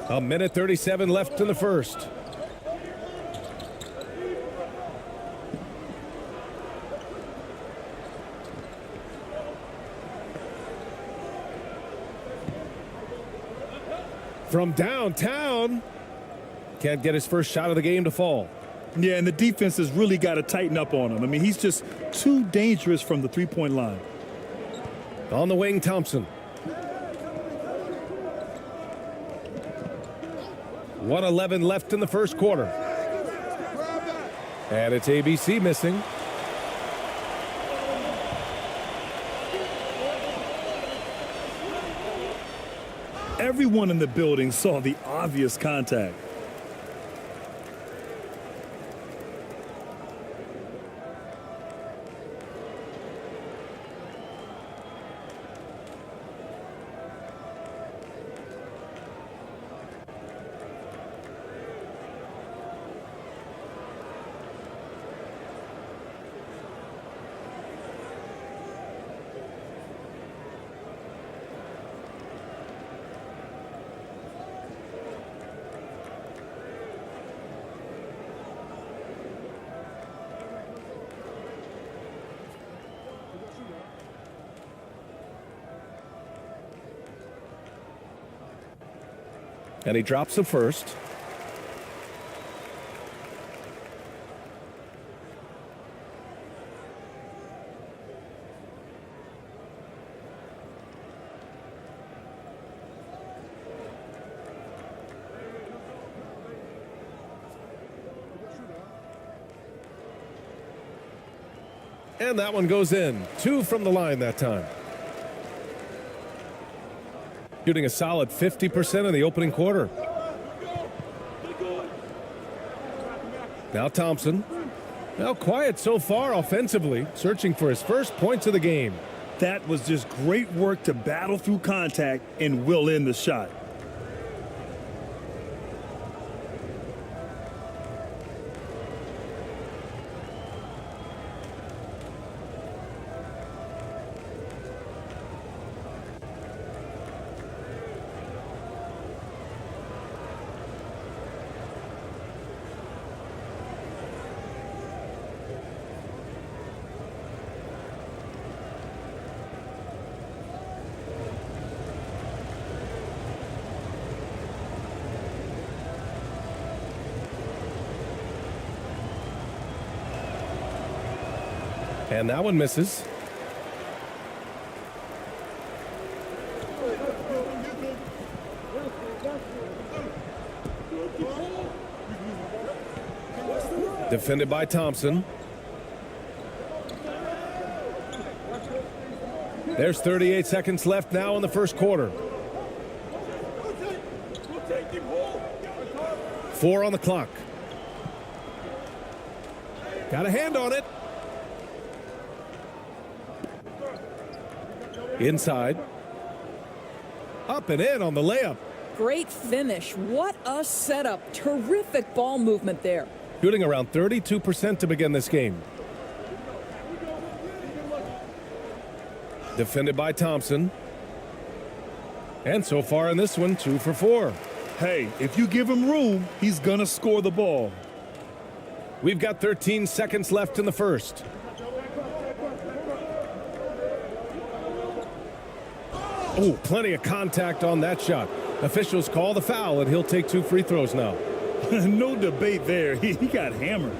Speaker 4: A minute 37 left in the first. From downtown. Can't get his first shot of the game to fall.
Speaker 6: Yeah, and the defense has really got to tighten up on him. I mean, he's just too dangerous from the three-point line.
Speaker 4: On the wing, Thompson. 1:11 left in the first quarter. And it's ABC missing.
Speaker 6: Everyone in the building saw the obvious contact.
Speaker 4: And he drops the first. And that one goes in. 2 from the line that time. Shooting a solid 50% in the opening quarter. Now Thompson. Now quiet so far offensively, searching for his first points of the game.
Speaker 6: That was just great work to battle through contact and will in the shot.
Speaker 4: And that one misses. Defended by Thompson. There's 38 seconds left now in the first quarter. 4 on the clock. Got a hand on it. Inside. Up and in on the layup.
Speaker 5: Great finish. What a setup. Terrific ball movement there.
Speaker 4: Shooting around 32% to begin this game. Defended by Thompson. And so far in this one, 2 for 4.
Speaker 6: Hey, if you give him room, he's going to score the ball.
Speaker 4: We've got 13 seconds left in the first. Oh, plenty of contact on that shot. Officials call the foul, and he'll take 2 free throws now.
Speaker 6: No debate there. He got hammered.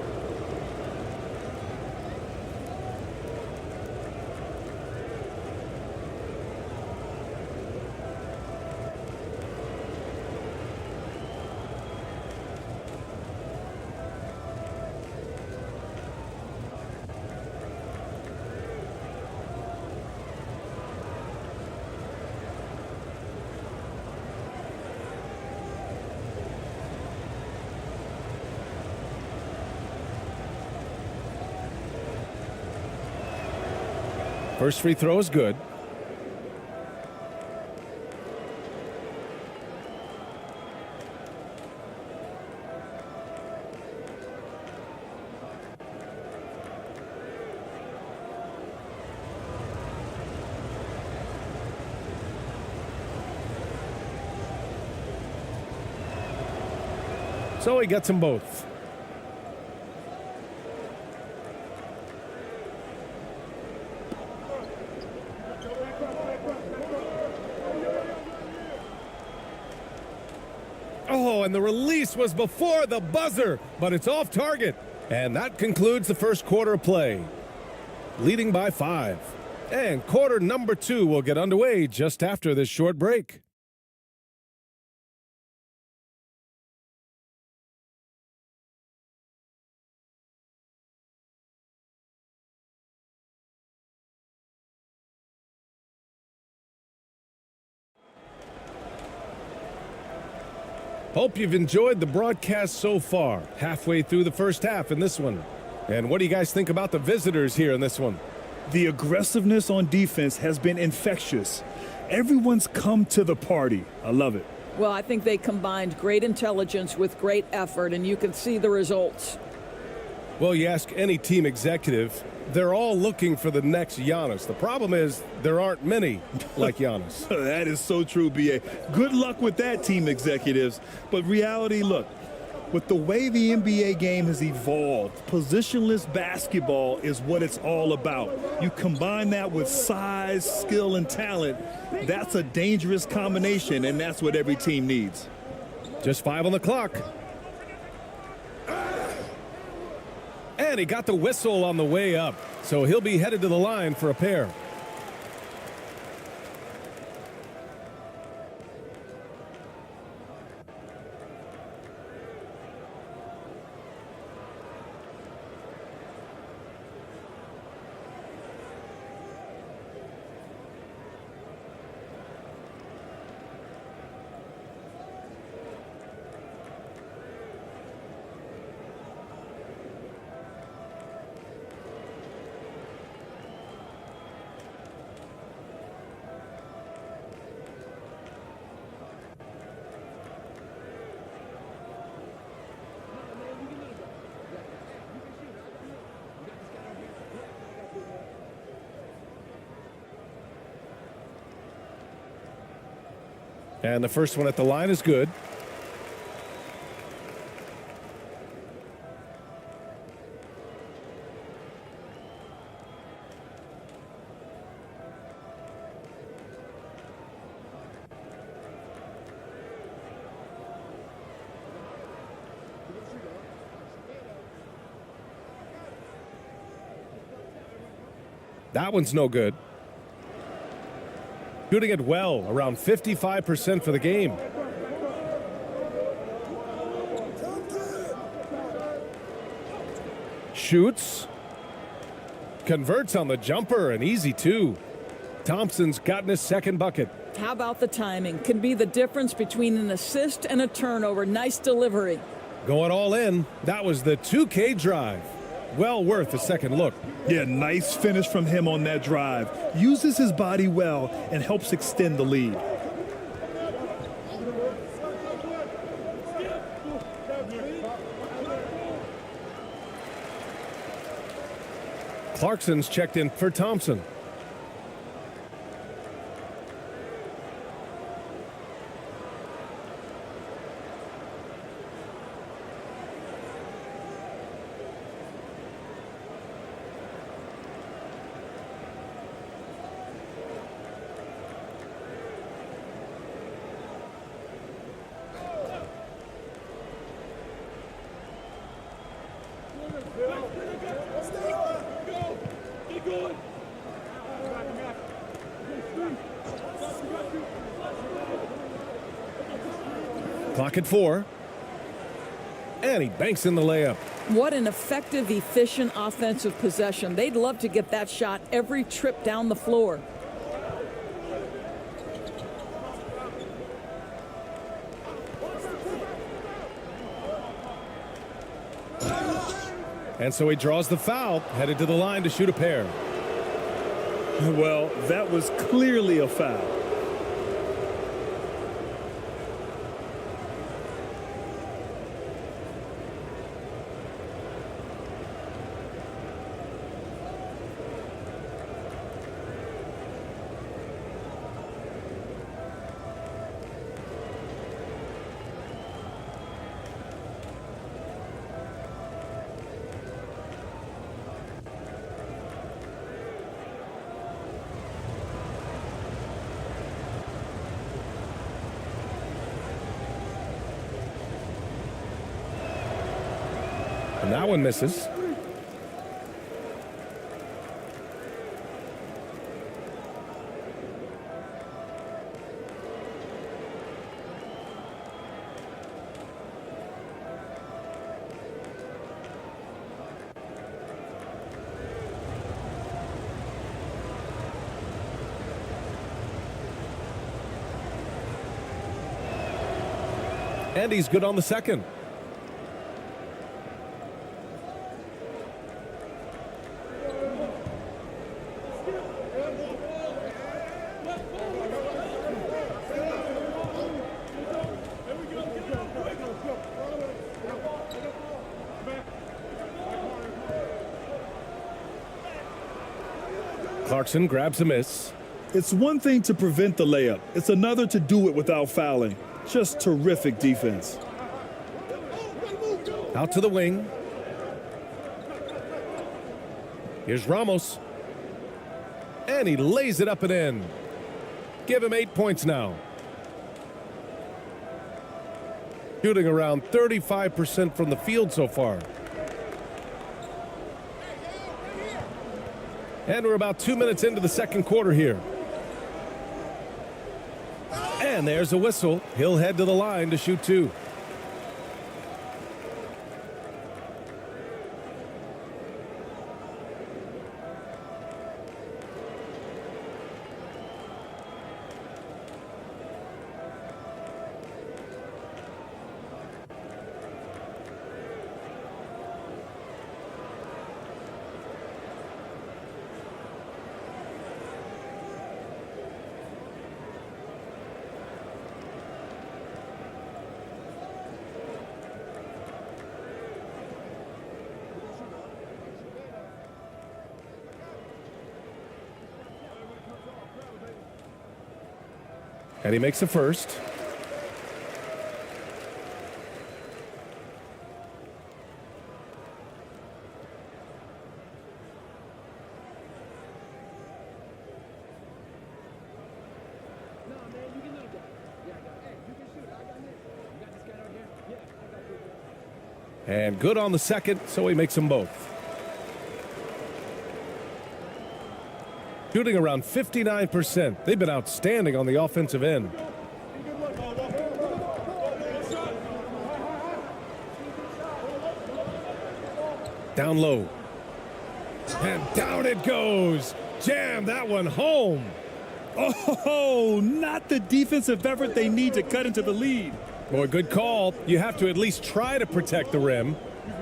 Speaker 4: First free throw is good. So he gets them both. Oh, and the release was before the buzzer, but it's off target. And that concludes the first quarter of play. Leading by 5. And quarter number 2 will get underway just after this short break. Hope you've enjoyed the broadcast so far. Halfway through the first half in this one. And what do you guys think about the visitors here in this one?
Speaker 6: The aggressiveness on defense has been infectious. Everyone's come to the party. I love it.
Speaker 5: Well, I think they combined great intelligence with great effort, and you can see the results.
Speaker 4: Well, you ask any team executive, they're all looking for the next Giannis. The problem is there aren't many like Giannis.
Speaker 6: That is so true, B.A. Good luck with that, team executives. But reality, look, with the way the NBA game has evolved, positionless basketball is what it's all about. You combine that with size, skill, and talent, that's a dangerous combination, and that's what every team needs.
Speaker 4: Just 5 on the clock. And he got the whistle on the way up, so he'll be headed to the line for a pair. And the first one at the line is good. That one's no good. Shooting it well, around 55% for the game. Shoots. Converts on the jumper, and easy too. Thompson's gotten his second bucket.
Speaker 5: How about the timing? Can be the difference between an assist and a turnover. Nice delivery.
Speaker 4: Going all in. That was the 2K drive. Well worth a second look.
Speaker 6: Yeah, nice finish from him on that drive. Uses his body well and helps extend the lead.
Speaker 4: Clarkson's checked in for Thompson. Clock at 4. And he banks in the layup.
Speaker 5: What an effective, efficient offensive possession. They'd love to get that shot every trip down the floor.
Speaker 4: And so he draws the foul, headed to the line to shoot a pair.
Speaker 6: Well, that was clearly a foul.
Speaker 4: And that one misses. And he's good on the second. Clarkson grabs a miss.
Speaker 6: It's one thing to prevent the layup. It's another to do it without fouling. Just terrific defense.
Speaker 4: Out to the wing. Here's Ramos. And he lays it up and in. Give him 8 points now. Shooting around 35% from the field so far. And we're about 2 minutes into the second quarter here. And there's a whistle. He'll head to the line to shoot 2. And he makes the first. And good on the second, so he makes them both. shooting around 59%. They've been outstanding on the offensive end. Down low. And down it goes. Jam that one home.
Speaker 6: Oh, not the defensive effort they need to cut into the lead.
Speaker 4: Boy, good call. You have to at least try to protect the rim.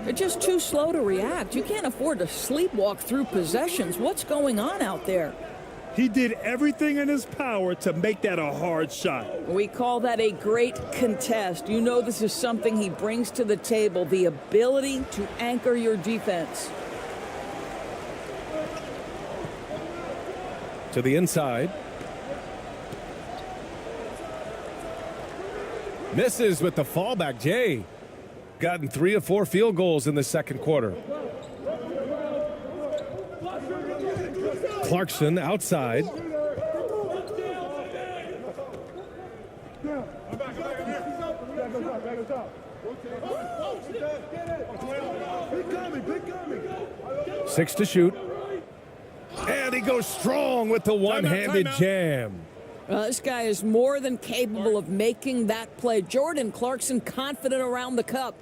Speaker 5: They're just too slow to react. You can't afford to sleepwalk through possessions. What's going on out there?
Speaker 6: He did everything in his power to make that a hard shot.
Speaker 5: We call that a great contest. You know this is something he brings to the table, the ability to anchor your defense.
Speaker 4: To the inside. Misses with the fallback. Jay gotten 3 of 4 field goals in the second quarter. Clarkson outside. Six to shoot. And he goes strong with the one-handed jam.
Speaker 5: This guy is more than capable of making that play. Jordan Clarkson confident around the cup.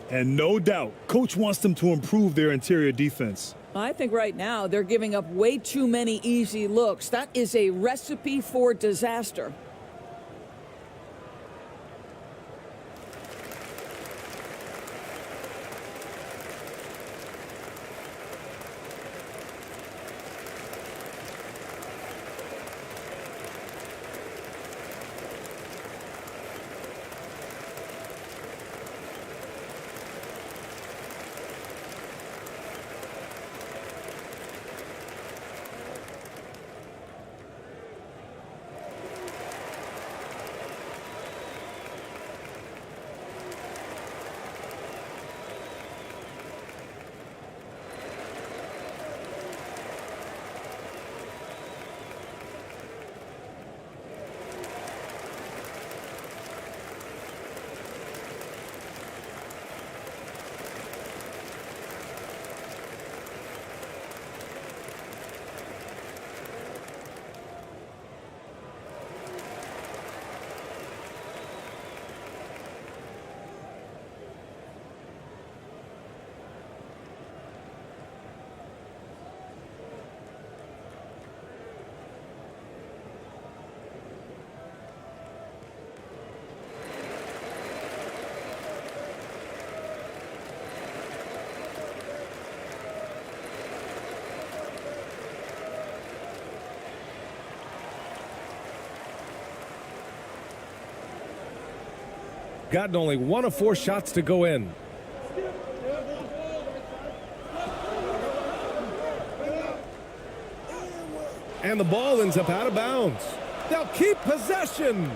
Speaker 6: And no doubt, coach wants them to improve their interior defense.
Speaker 5: I think right now they're giving up way too many easy looks. That is a recipe for disaster.
Speaker 4: Gotten only 1 of 4 shots to go in. And the ball ends up out of bounds. They'll keep possession.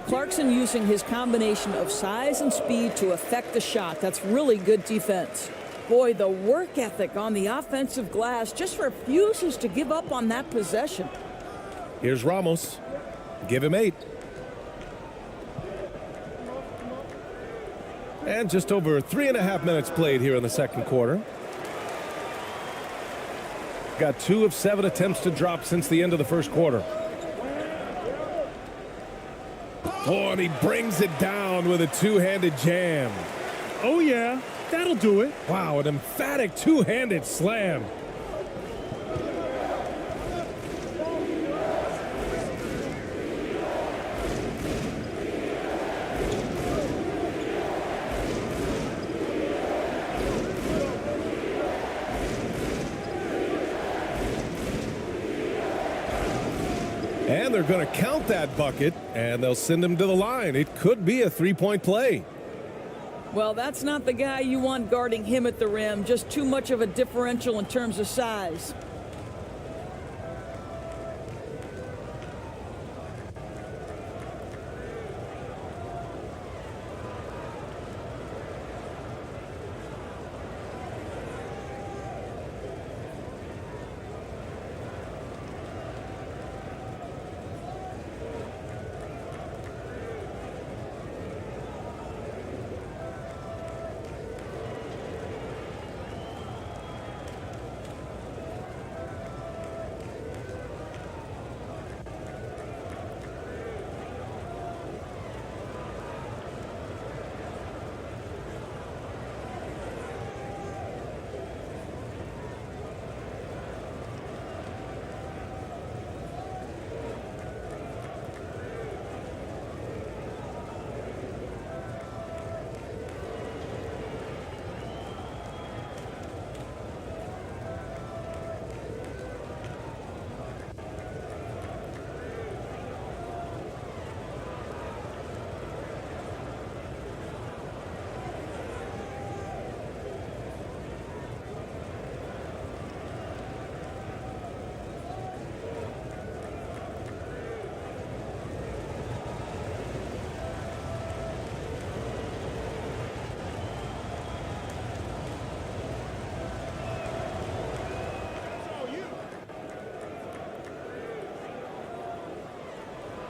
Speaker 5: Clarkson using his combination of size and speed to affect the shot. That's really good defense. Boy, the work ethic on the offensive glass just refuses to give up on that possession.
Speaker 4: Here's Ramos. Give him 8. And just over 3.5 minutes played here in the second quarter. Got 2 of 7 attempts to drop since the end of the first quarter. Oh, and he brings it down with a two-handed jam.
Speaker 6: Oh, yeah, that'll do it.
Speaker 4: Wow, an emphatic two-handed slam. And they're going to count that bucket, and they'll send him to the line. It could be a three-point play.
Speaker 5: Well, that's not the guy you want guarding him at the rim. Just too much of a differential in terms of size.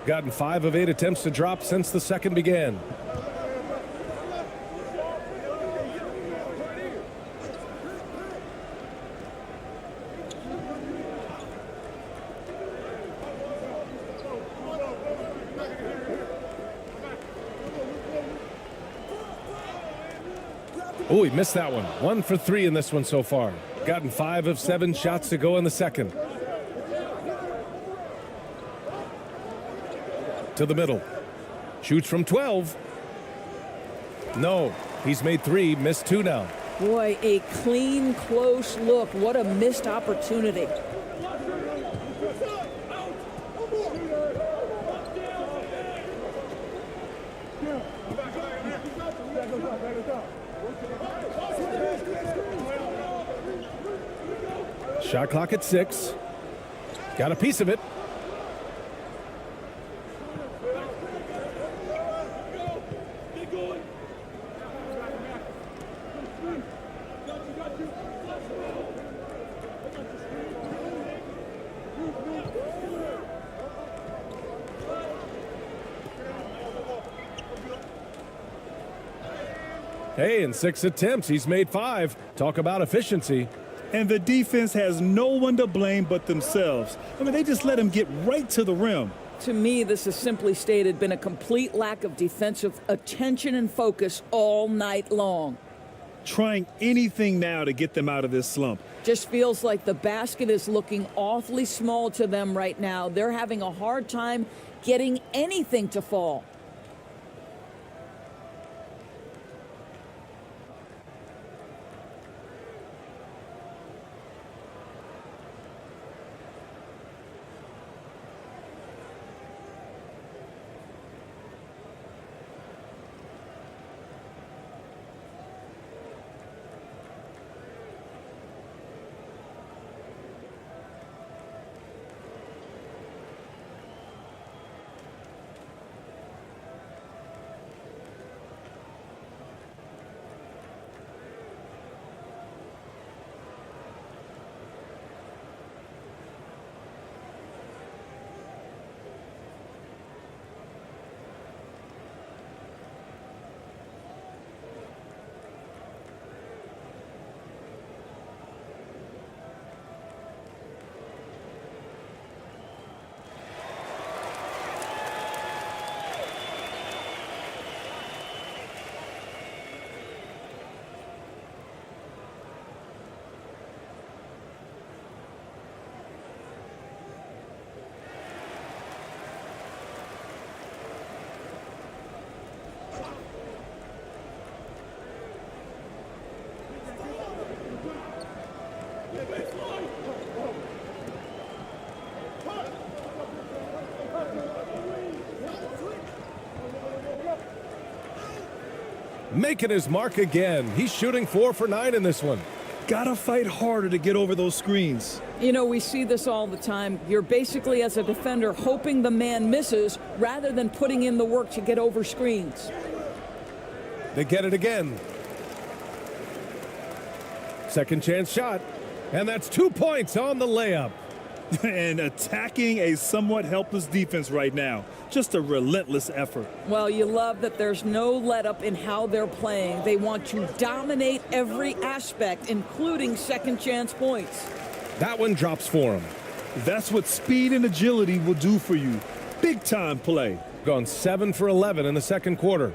Speaker 4: Gotten 5 of 8 attempts to drop since the second began. Oh, he missed that one. 1 for 3 in this one so far. Gotten 5 of 7 shots to go in the second. To the middle. Shoots from 12. No. He's made 3, missed 2 now.
Speaker 5: Boy, a clean, close look. What a missed opportunity.
Speaker 4: Shot clock at 6. Got a piece of it. Hey, in 6 attempts, he's made 5. Talk about efficiency.
Speaker 6: And the defense has no one to blame but themselves. I mean, they just let him get right to the rim.
Speaker 5: To me, this has simply stated been a complete lack of defensive attention and focus all night long.
Speaker 6: Trying anything now to get them out of this slump.
Speaker 5: Just feels like the basket is looking awfully small to them right now. They're having a hard time getting anything to fall.
Speaker 4: Making his mark again. He's shooting 4 for 9 in this one.
Speaker 6: Gotta fight harder to get over those screens.
Speaker 5: You know, we see this all the time. You're basically, as a defender, hoping the man misses rather than putting in the work to get over screens.
Speaker 4: They get it again. Second chance shot. And that's 2 points on the layup.
Speaker 6: And attacking a somewhat helpless defense right now. Just a relentless effort.
Speaker 5: Well, you love that there's no let-up in how they're playing. They want to dominate every aspect, including second chance points.
Speaker 4: That one drops for him.
Speaker 6: That's what speed and agility will do for you. Big-time play.
Speaker 4: Gone 7 for 11 in the second quarter.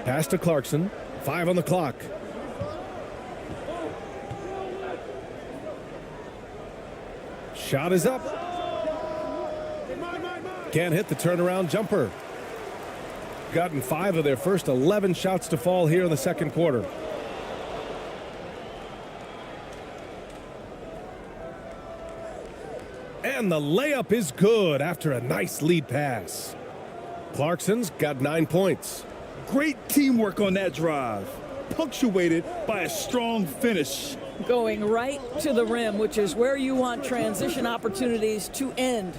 Speaker 4: Pass to Clarkson. 5 on the clock. Shot is up. Can't hit the turnaround jumper. Gotten 5 of their first 11 shots to fall here in the second quarter. And the layup is good after a nice lead pass. Clarkson's got 9 points.
Speaker 6: Great teamwork on that drive, punctuated by a strong finish.
Speaker 5: Going right to the rim, which is where you want transition opportunities to end.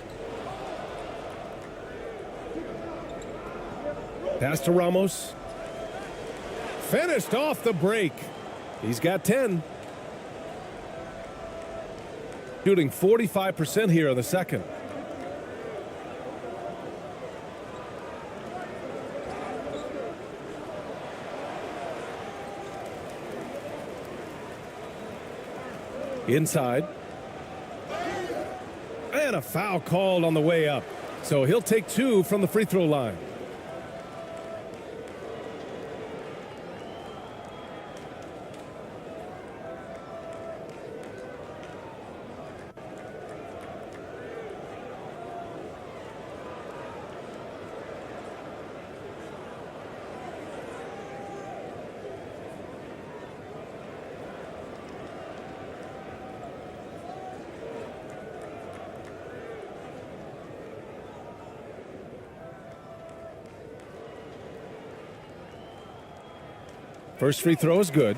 Speaker 4: Pass to Ramos. Finished off the break. He's got 10. Shooting 45% here in the second. Inside. And a foul called on the way up. So he'll take 2 from the free throw line. First free throw is good.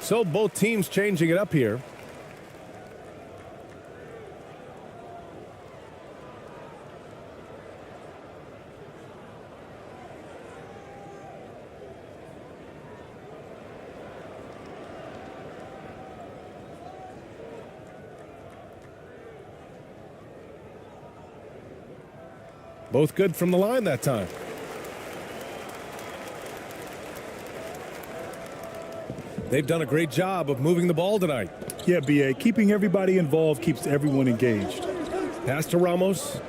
Speaker 4: So both teams changing it up here. Both good from the line that time. They've done a great job of moving the ball tonight.
Speaker 6: Yeah, B.A. Keeping everybody involved keeps everyone engaged.
Speaker 4: Pass to Ramos.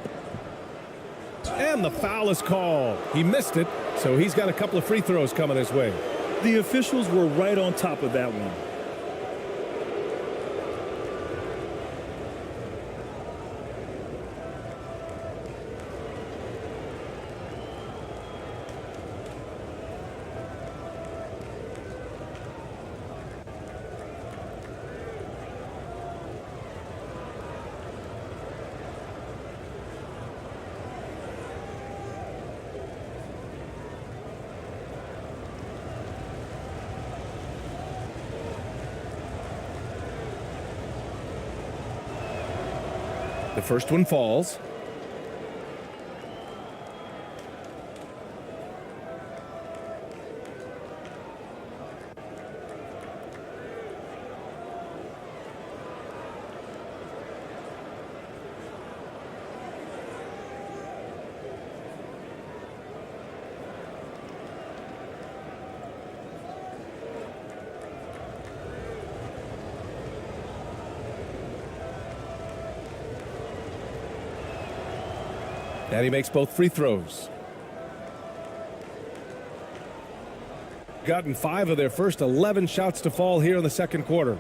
Speaker 4: And the foul is called. He missed it, so he's got a couple of free throws coming his way.
Speaker 6: The officials were right on top of that one.
Speaker 4: The first one falls. And he makes both free throws. Gotten 5 of their first 11 shots to fall here in the second quarter.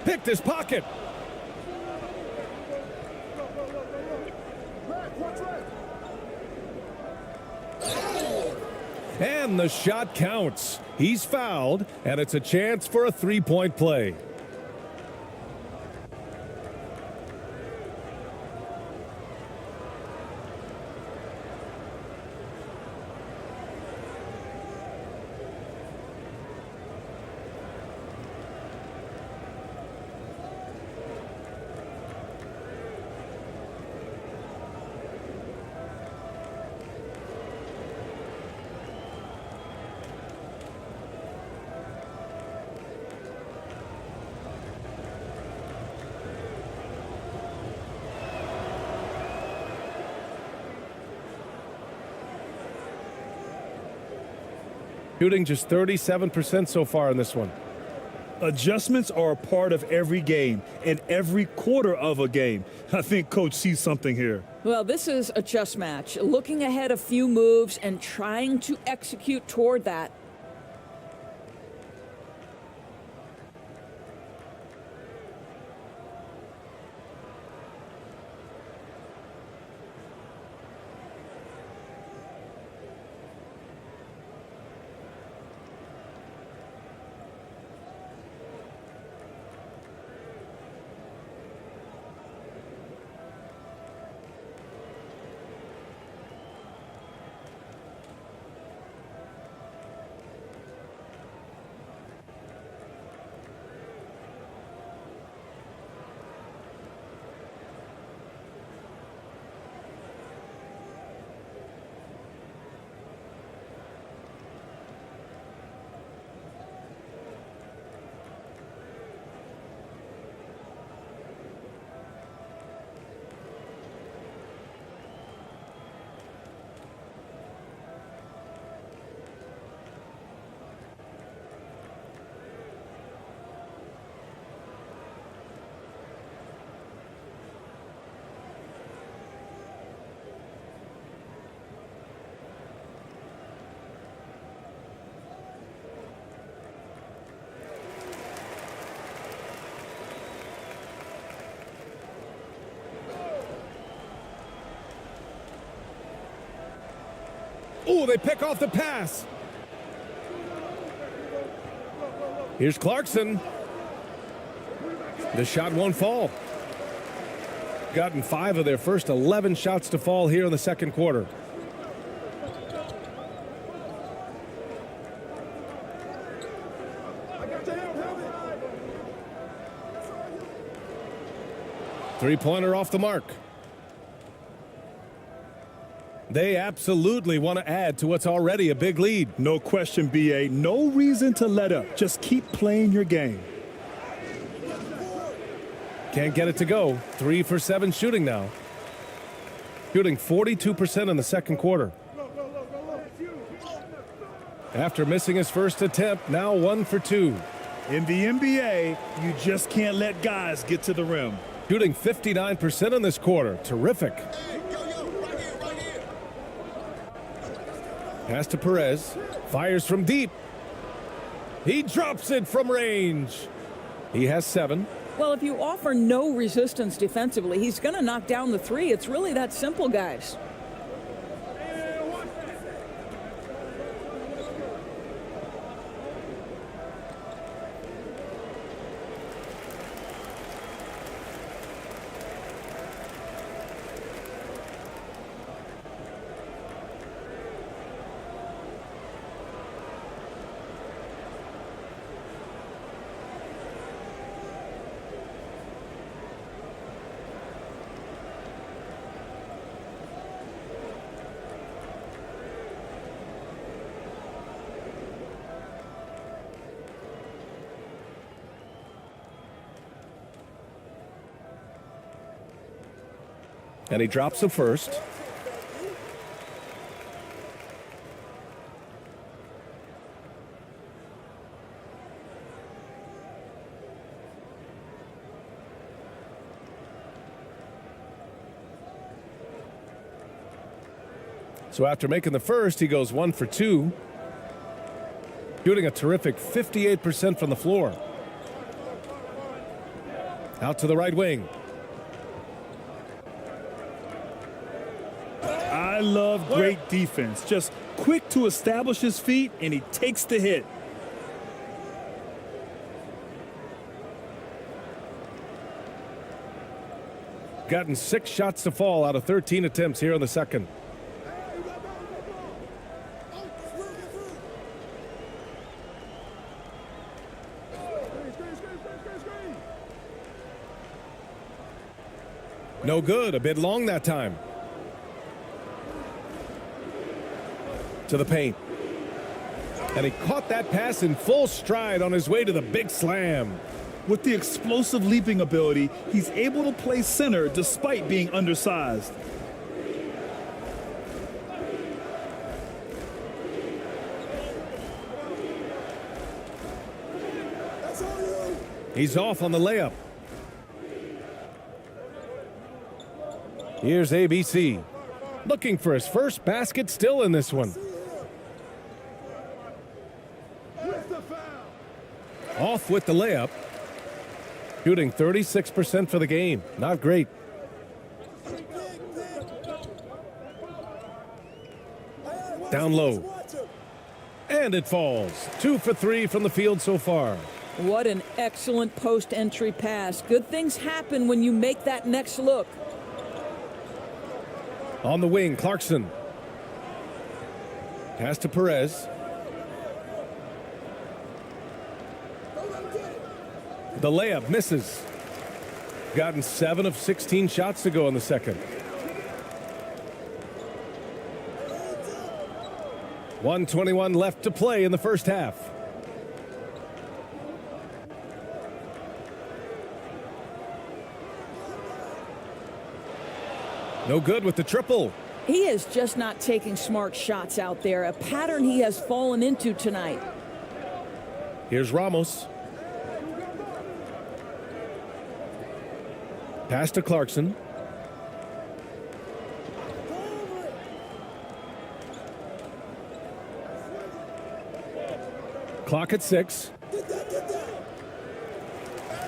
Speaker 4: Picked his pocket. And the shot counts. He's fouled, and it's a chance for a three-point play. Shooting just 37% so far in this one.
Speaker 6: Adjustments are a part of every game and every quarter of a game. I think Coach sees something here.
Speaker 5: Well, this is a chess match, looking ahead a few moves and trying to execute toward that.
Speaker 4: Oh, they pick off the pass. Here's Clarkson. The shot won't fall. Gotten 5 of their first 11 shots to fall here in the second quarter. Three-pointer off the mark. They absolutely want to add to what's already a big lead.
Speaker 6: No question, BA. No reason to let up. Just keep playing your game.
Speaker 4: Can't get it to go. 3 for 7 shooting now. Shooting 42% in the second quarter. After missing his first attempt, now 1 for 2.
Speaker 6: In the NBA, you just can't let guys get to the rim.
Speaker 4: Shooting 59% in this quarter. Terrific. Pass to Perez. Fires from deep. He drops it from range. He has 7.
Speaker 5: Well, if you offer no resistance defensively, he's going to knock down the 3. It's really that simple, guys.
Speaker 4: And he drops the first. So after making the first, he goes 1 for 2. Shooting a terrific 58% from the floor. Out to the right wing.
Speaker 6: I love great defense. Just quick to establish his feet, and he takes the hit.
Speaker 4: Gotten 6 shots to fall out of 13 attempts here in the second. No good. A bit long that time. To the paint. And he caught that pass in full stride on his way to the big slam.
Speaker 6: With the explosive leaping ability, he's able to play center despite being undersized.
Speaker 4: He's off on the layup. Here's ABC. Looking for his first basket still in this one. Off with the layup. Shooting 36% for the game. Not great. Down low. And it falls. 2 for 3 from the field so far.
Speaker 5: What an excellent post-entry pass. Good things happen when you make that next look.
Speaker 4: On the wing, Clarkson. Pass to Perez. The layup misses. Gotten 7 of 16 shots to go in the second. 1:21 left to play in the first half. No good with the triple.
Speaker 5: He is just not taking smart shots out there, a pattern he has fallen into tonight.
Speaker 4: Here's Ramos. Pass to Clarkson. Clock at 6.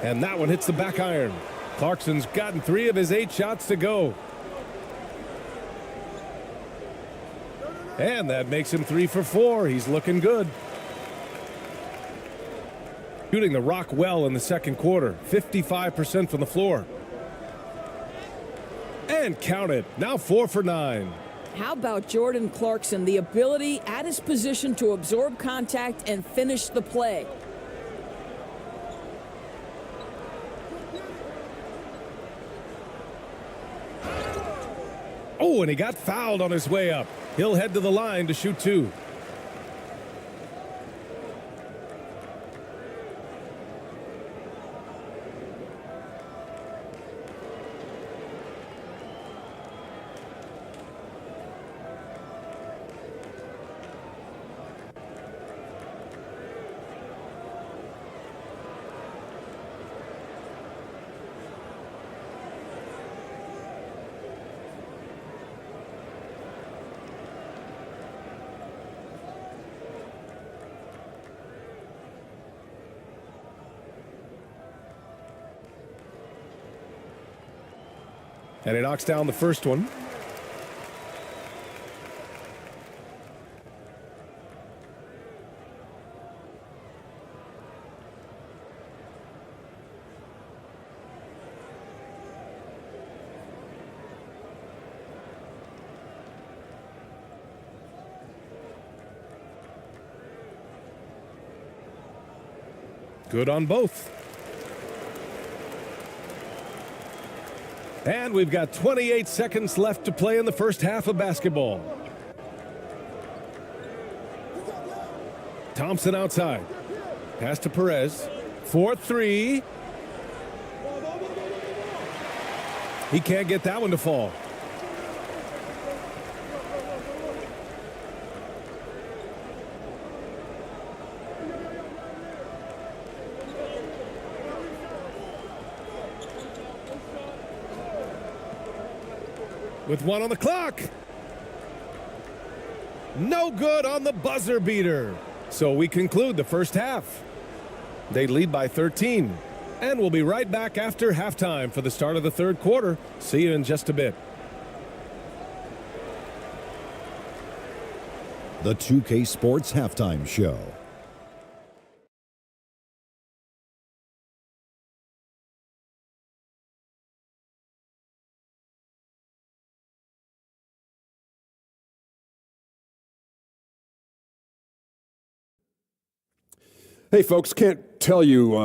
Speaker 4: And that one hits the back iron. Clarkson's gotten 3 of his 8 shots to go. And that makes him 3 for 4. He's looking good. Shooting the rock well in the second quarter. 55% from the floor. And count it. Now 4 for 9.
Speaker 5: How about Jordan Clarkson? The ability at his position to absorb contact and finish the play.
Speaker 4: Oh, and he got fouled on his way up. He'll head to the line to shoot 2. And he knocks down the first one. Good on both. And we've got 28 seconds left to play in the first half of basketball. Thompson outside. Pass to Perez. 4-3. He can't get that one to fall. With 1 on the clock. No good on the buzzer beater. So we conclude the first half. They lead by 13. And we'll be right back after halftime for the start of the third quarter. See you in just a bit.
Speaker 7: The 2K Sports Halftime Show.
Speaker 8: Hey, folks, can't tell you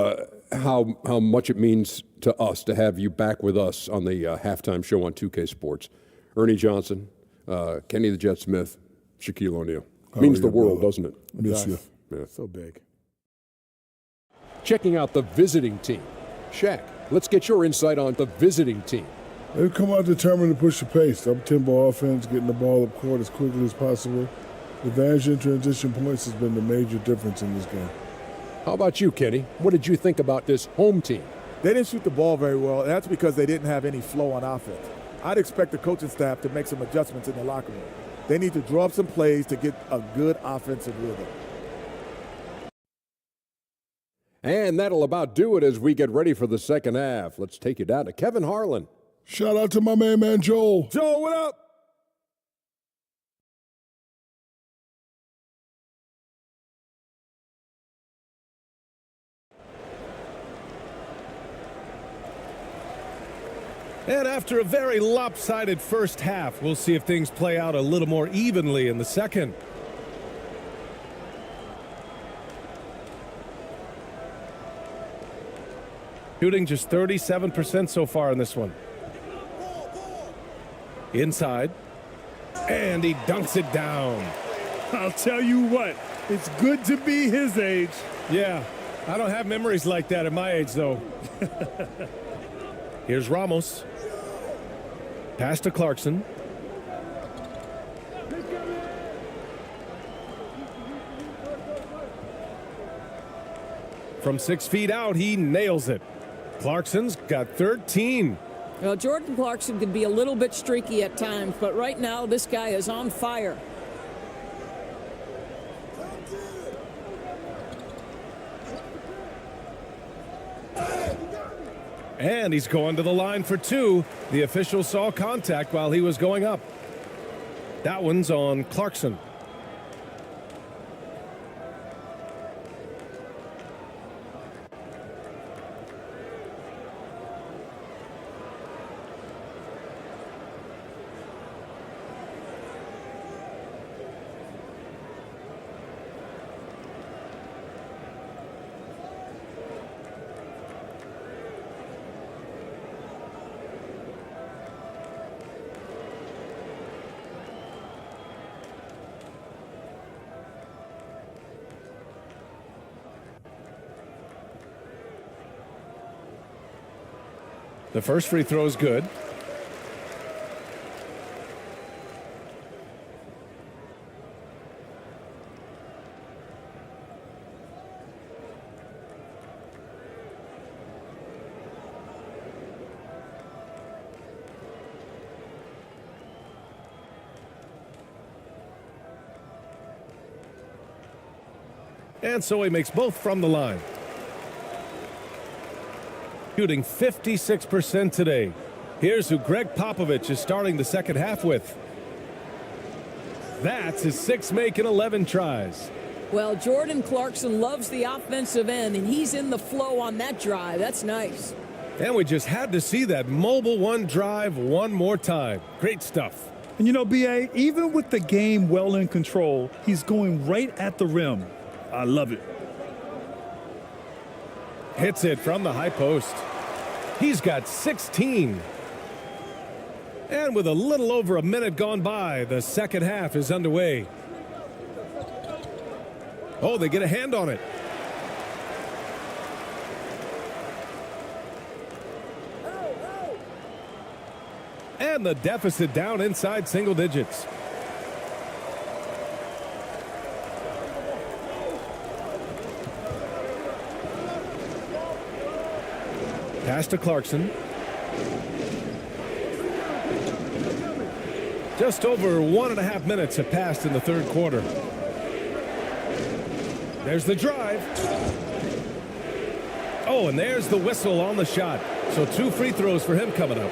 Speaker 8: how much it means to us to have you back with us on the halftime show on 2K Sports. Ernie Johnson, Kenny the Jet Smith, Shaquille O'Neal. Means the world, doesn't it?
Speaker 9: Miss you.
Speaker 8: Yeah.
Speaker 9: So big.
Speaker 8: Checking out the visiting team. Shaq, let's get your insight on the visiting team.
Speaker 9: They've come out determined to push the pace. Up-tempo offense, getting the ball up court as quickly as possible. Advantage in transition points has been the major difference in this game.
Speaker 8: How about you, Kenny? What did you think about this home team?
Speaker 10: They didn't shoot the ball very well, and that's because they didn't have any flow on offense. I'd expect the coaching staff to make some adjustments in the locker room. They need to draw up some plays to get a good offensive rhythm.
Speaker 8: And that'll about do it as we get ready for the second half. Let's take you down to Kevin Harlan.
Speaker 9: Shout out to my man Joel.
Speaker 10: Joel, what up?
Speaker 4: And after a very lopsided first half, we'll see if things play out a little more evenly in the second. Shooting just 37% so far in this one. Inside. And he dunks it down.
Speaker 6: I'll tell you what, it's good to be his age.
Speaker 4: Yeah, I don't have memories like that at my age, though. Here's Ramos. Pass to Clarkson. From 6 feet out, he nails it. Clarkson's got 13.
Speaker 5: Well, Jordan Clarkson can be a little bit streaky at times, but right now this guy is on fire.
Speaker 4: And he's going to the line for 2. The official saw contact while he was going up. That one's on Clarkson. The first free throw is good. And so he makes both from the line. Shooting 56% today. Here's who Greg Popovich is starting the second half with. That's his 6 make in 11 tries.
Speaker 5: Well, Jordan Clarkson loves the offensive end, and he's in the flow on that drive. That's nice.
Speaker 4: And we just had to see that mobile one drive one more time. Great stuff.
Speaker 6: And you know, B.A., even with the game well in control, he's going right at the rim. I love it.
Speaker 4: Hits it from the high post. He's got 16. And with a little over a minute gone by, the second half is underway. Oh, they get a hand on it. And the deficit down inside single digits. Pass to Clarkson. Just over 1.5 minutes have passed in the third quarter. There's the drive. Oh, and there's the whistle on the shot. So 2 free throws for him coming up.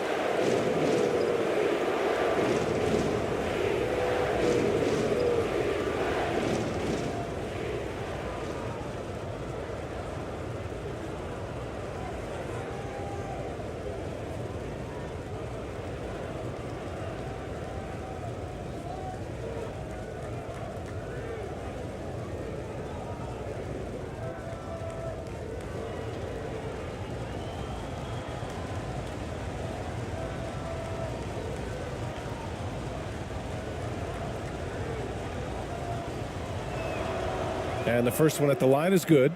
Speaker 4: And the first one at the line is good.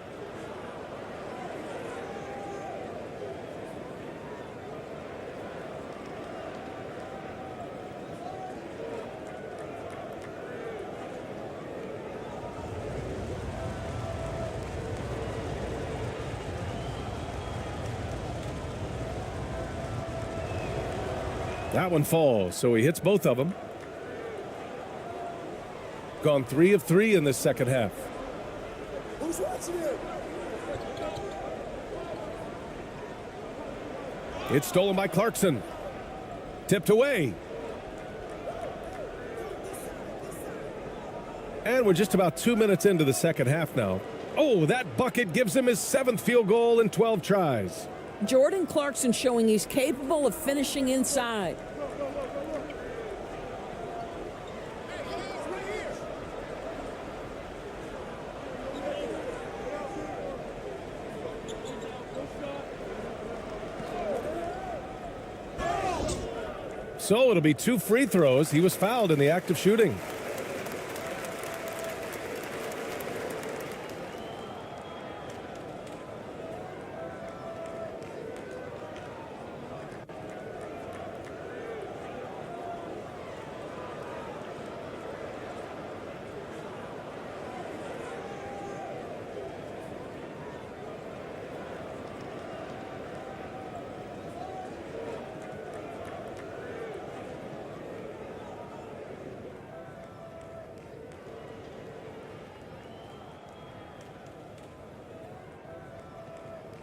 Speaker 4: That one falls, so he hits both of them. Gone 3 of 3 in this second half.
Speaker 10: Who's watching it?
Speaker 4: It's stolen by Clarkson. Tipped away. And we're just about 2 minutes into the second half now. Oh, that bucket gives him his 7th field goal in 12 tries.
Speaker 5: Jordan Clarkson showing he's capable of finishing inside.
Speaker 4: So it'll be 2 free throws. He was fouled in the act of shooting.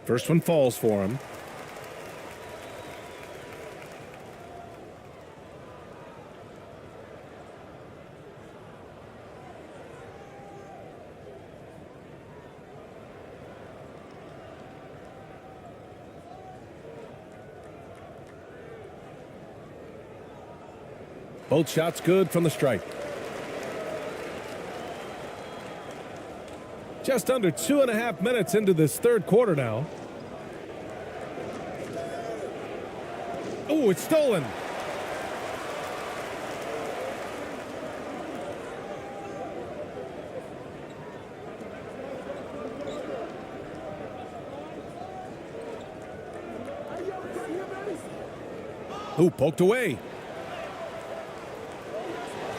Speaker 4: First one falls for him. Both shots good from the stripe. Just under 2.5 minutes into this third quarter now. Oh, it's stolen. Ooh, poked away.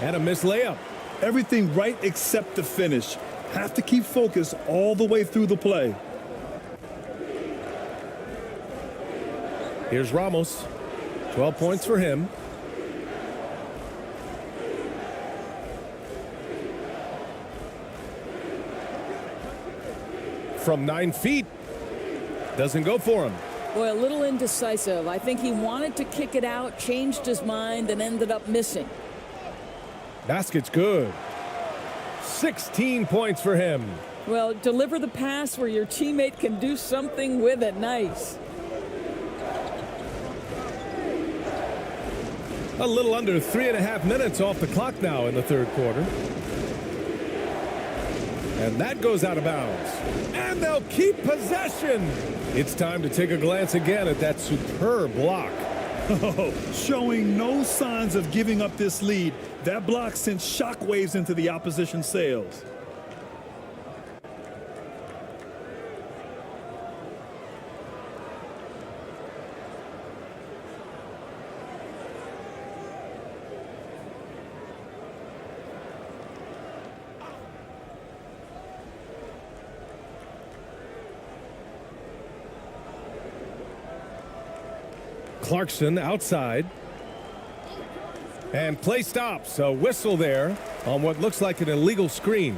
Speaker 4: And a missed layup.
Speaker 6: Everything right except the finish. Have to keep focused all the way through the play.
Speaker 4: Here's Ramos. 12 points for him. From 9 feet. Doesn't go for him.
Speaker 5: Boy, a little indecisive. I think he wanted to kick it out, changed his mind, and ended up missing.
Speaker 4: Basket's good. 16 points for him.
Speaker 5: Well, deliver the pass where your teammate can do something with it. Nice.
Speaker 4: A little under 3.5 minutes off the clock now in the third quarter. And that goes out of bounds. And they'll keep possession. It's time to take a glance again at that superb block.
Speaker 6: Oh, showing no signs of giving up this lead. That block sent shockwaves into the opposition sails.
Speaker 4: Clarkson outside. And play stops. A whistle there on what looks like an illegal screen.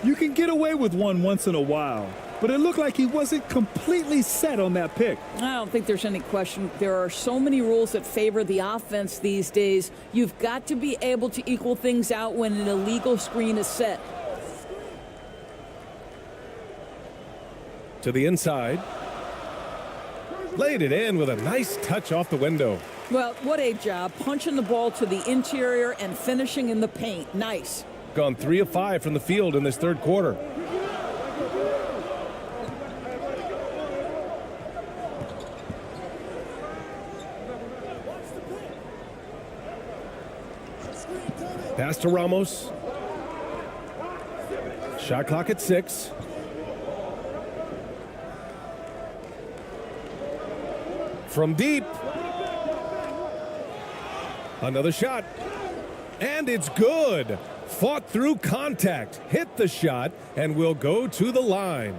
Speaker 6: You can get away with one once in a while, but it looked like he wasn't completely set on that pick.
Speaker 5: I don't think there's any question. There are so many rules that favor the offense these days. You've got to be able to equal things out when an illegal screen is set.
Speaker 4: To the inside. Laid it in with a nice touch off the window.
Speaker 5: Well, what a job. Punching the ball to the interior and finishing in the paint. Nice.
Speaker 4: Gone 3 of 5 from the field in this third quarter. Pass to Ramos. Shot clock at 6. From deep. Another shot. And it's good. Fought through contact. Hit the shot and will go to the line.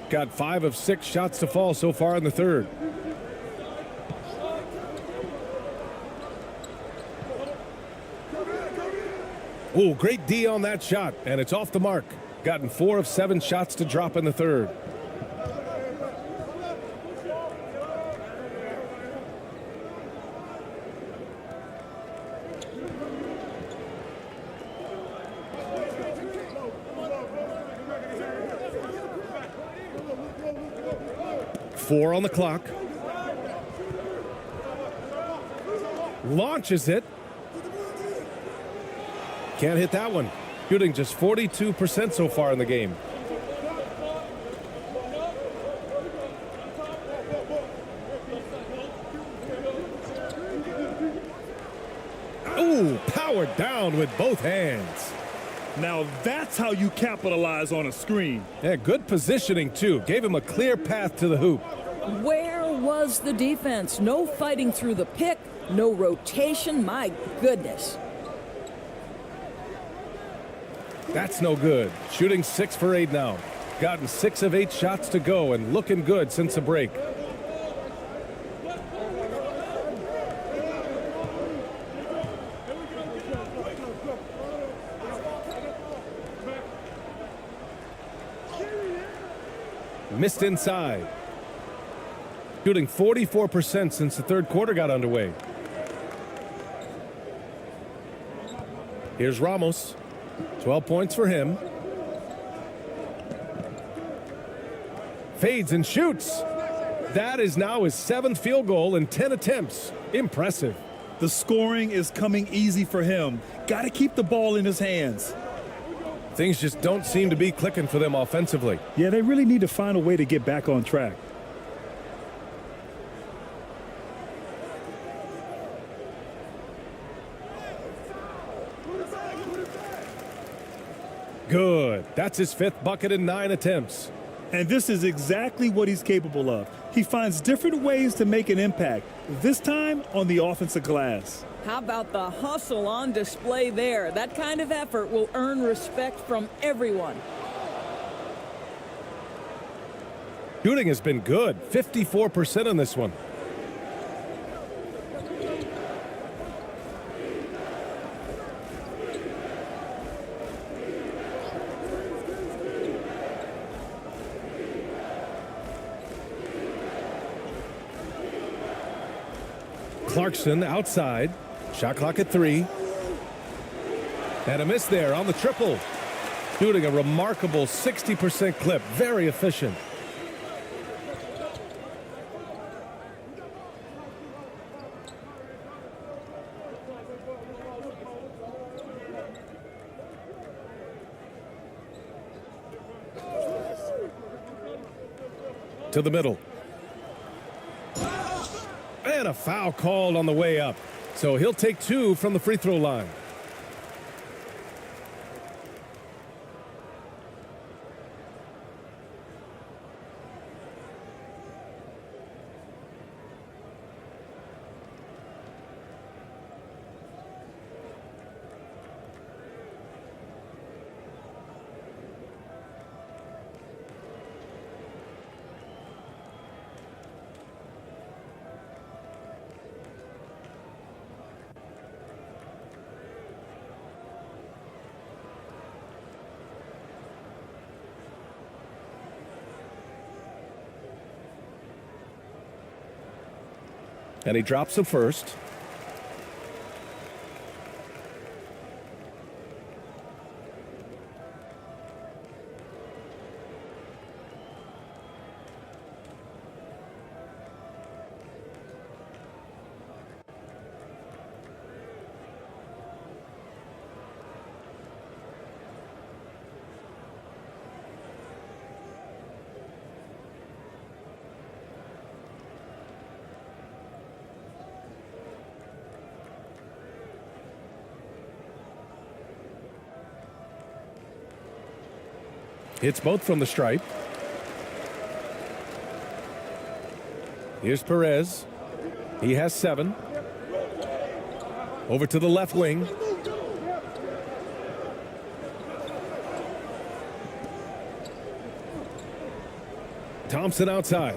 Speaker 4: Got 5 of 6 shots to fall so far in the third. Oh, great D on that shot, and it's off the mark. Gotten 4 of 7 shots to drop in the third. Four on the clock. Launches it. Can't hit that one. Shooting just 42% so far in the game. Ooh, powered down with both hands.
Speaker 6: Now that's how you capitalize on a screen.
Speaker 4: Yeah, good positioning too. Gave him a clear path to the hoop.
Speaker 5: Where was the defense? No fighting through the pick, No rotation, my goodness.
Speaker 4: That's no good. Shooting 6 for 8 now. Gotten 6 of 8 shots to go and looking good since the break. Missed inside. Shooting 44% since the third quarter got underway. Here's Ramos. 12 points for him. Fades and shoots. That is now his 7th field goal in 10 attempts. Impressive.
Speaker 6: The scoring is coming easy for him. Got to keep the ball in his hands.
Speaker 4: Things just don't seem to be clicking for them offensively.
Speaker 6: Yeah, they really need to find a way to get back on track.
Speaker 4: Good. That's his 5th bucket in 9 attempts.
Speaker 6: And this is exactly what he's capable of. He finds different ways to make an impact, this time on the offensive glass.
Speaker 5: How about the hustle on display there? That kind of effort will earn respect from everyone.
Speaker 4: Shooting has been good. 54% on this one. Clarkson outside. Shot clock at 3. And a miss there on the triple. Shooting a remarkable 60% clip. Very efficient. To the middle. And a foul called on the way up. So he'll take 2 from the free throw line. And he drops the first. Hits both from the stripe. Here's Perez. He has 7. Over to the left wing. Thompson outside.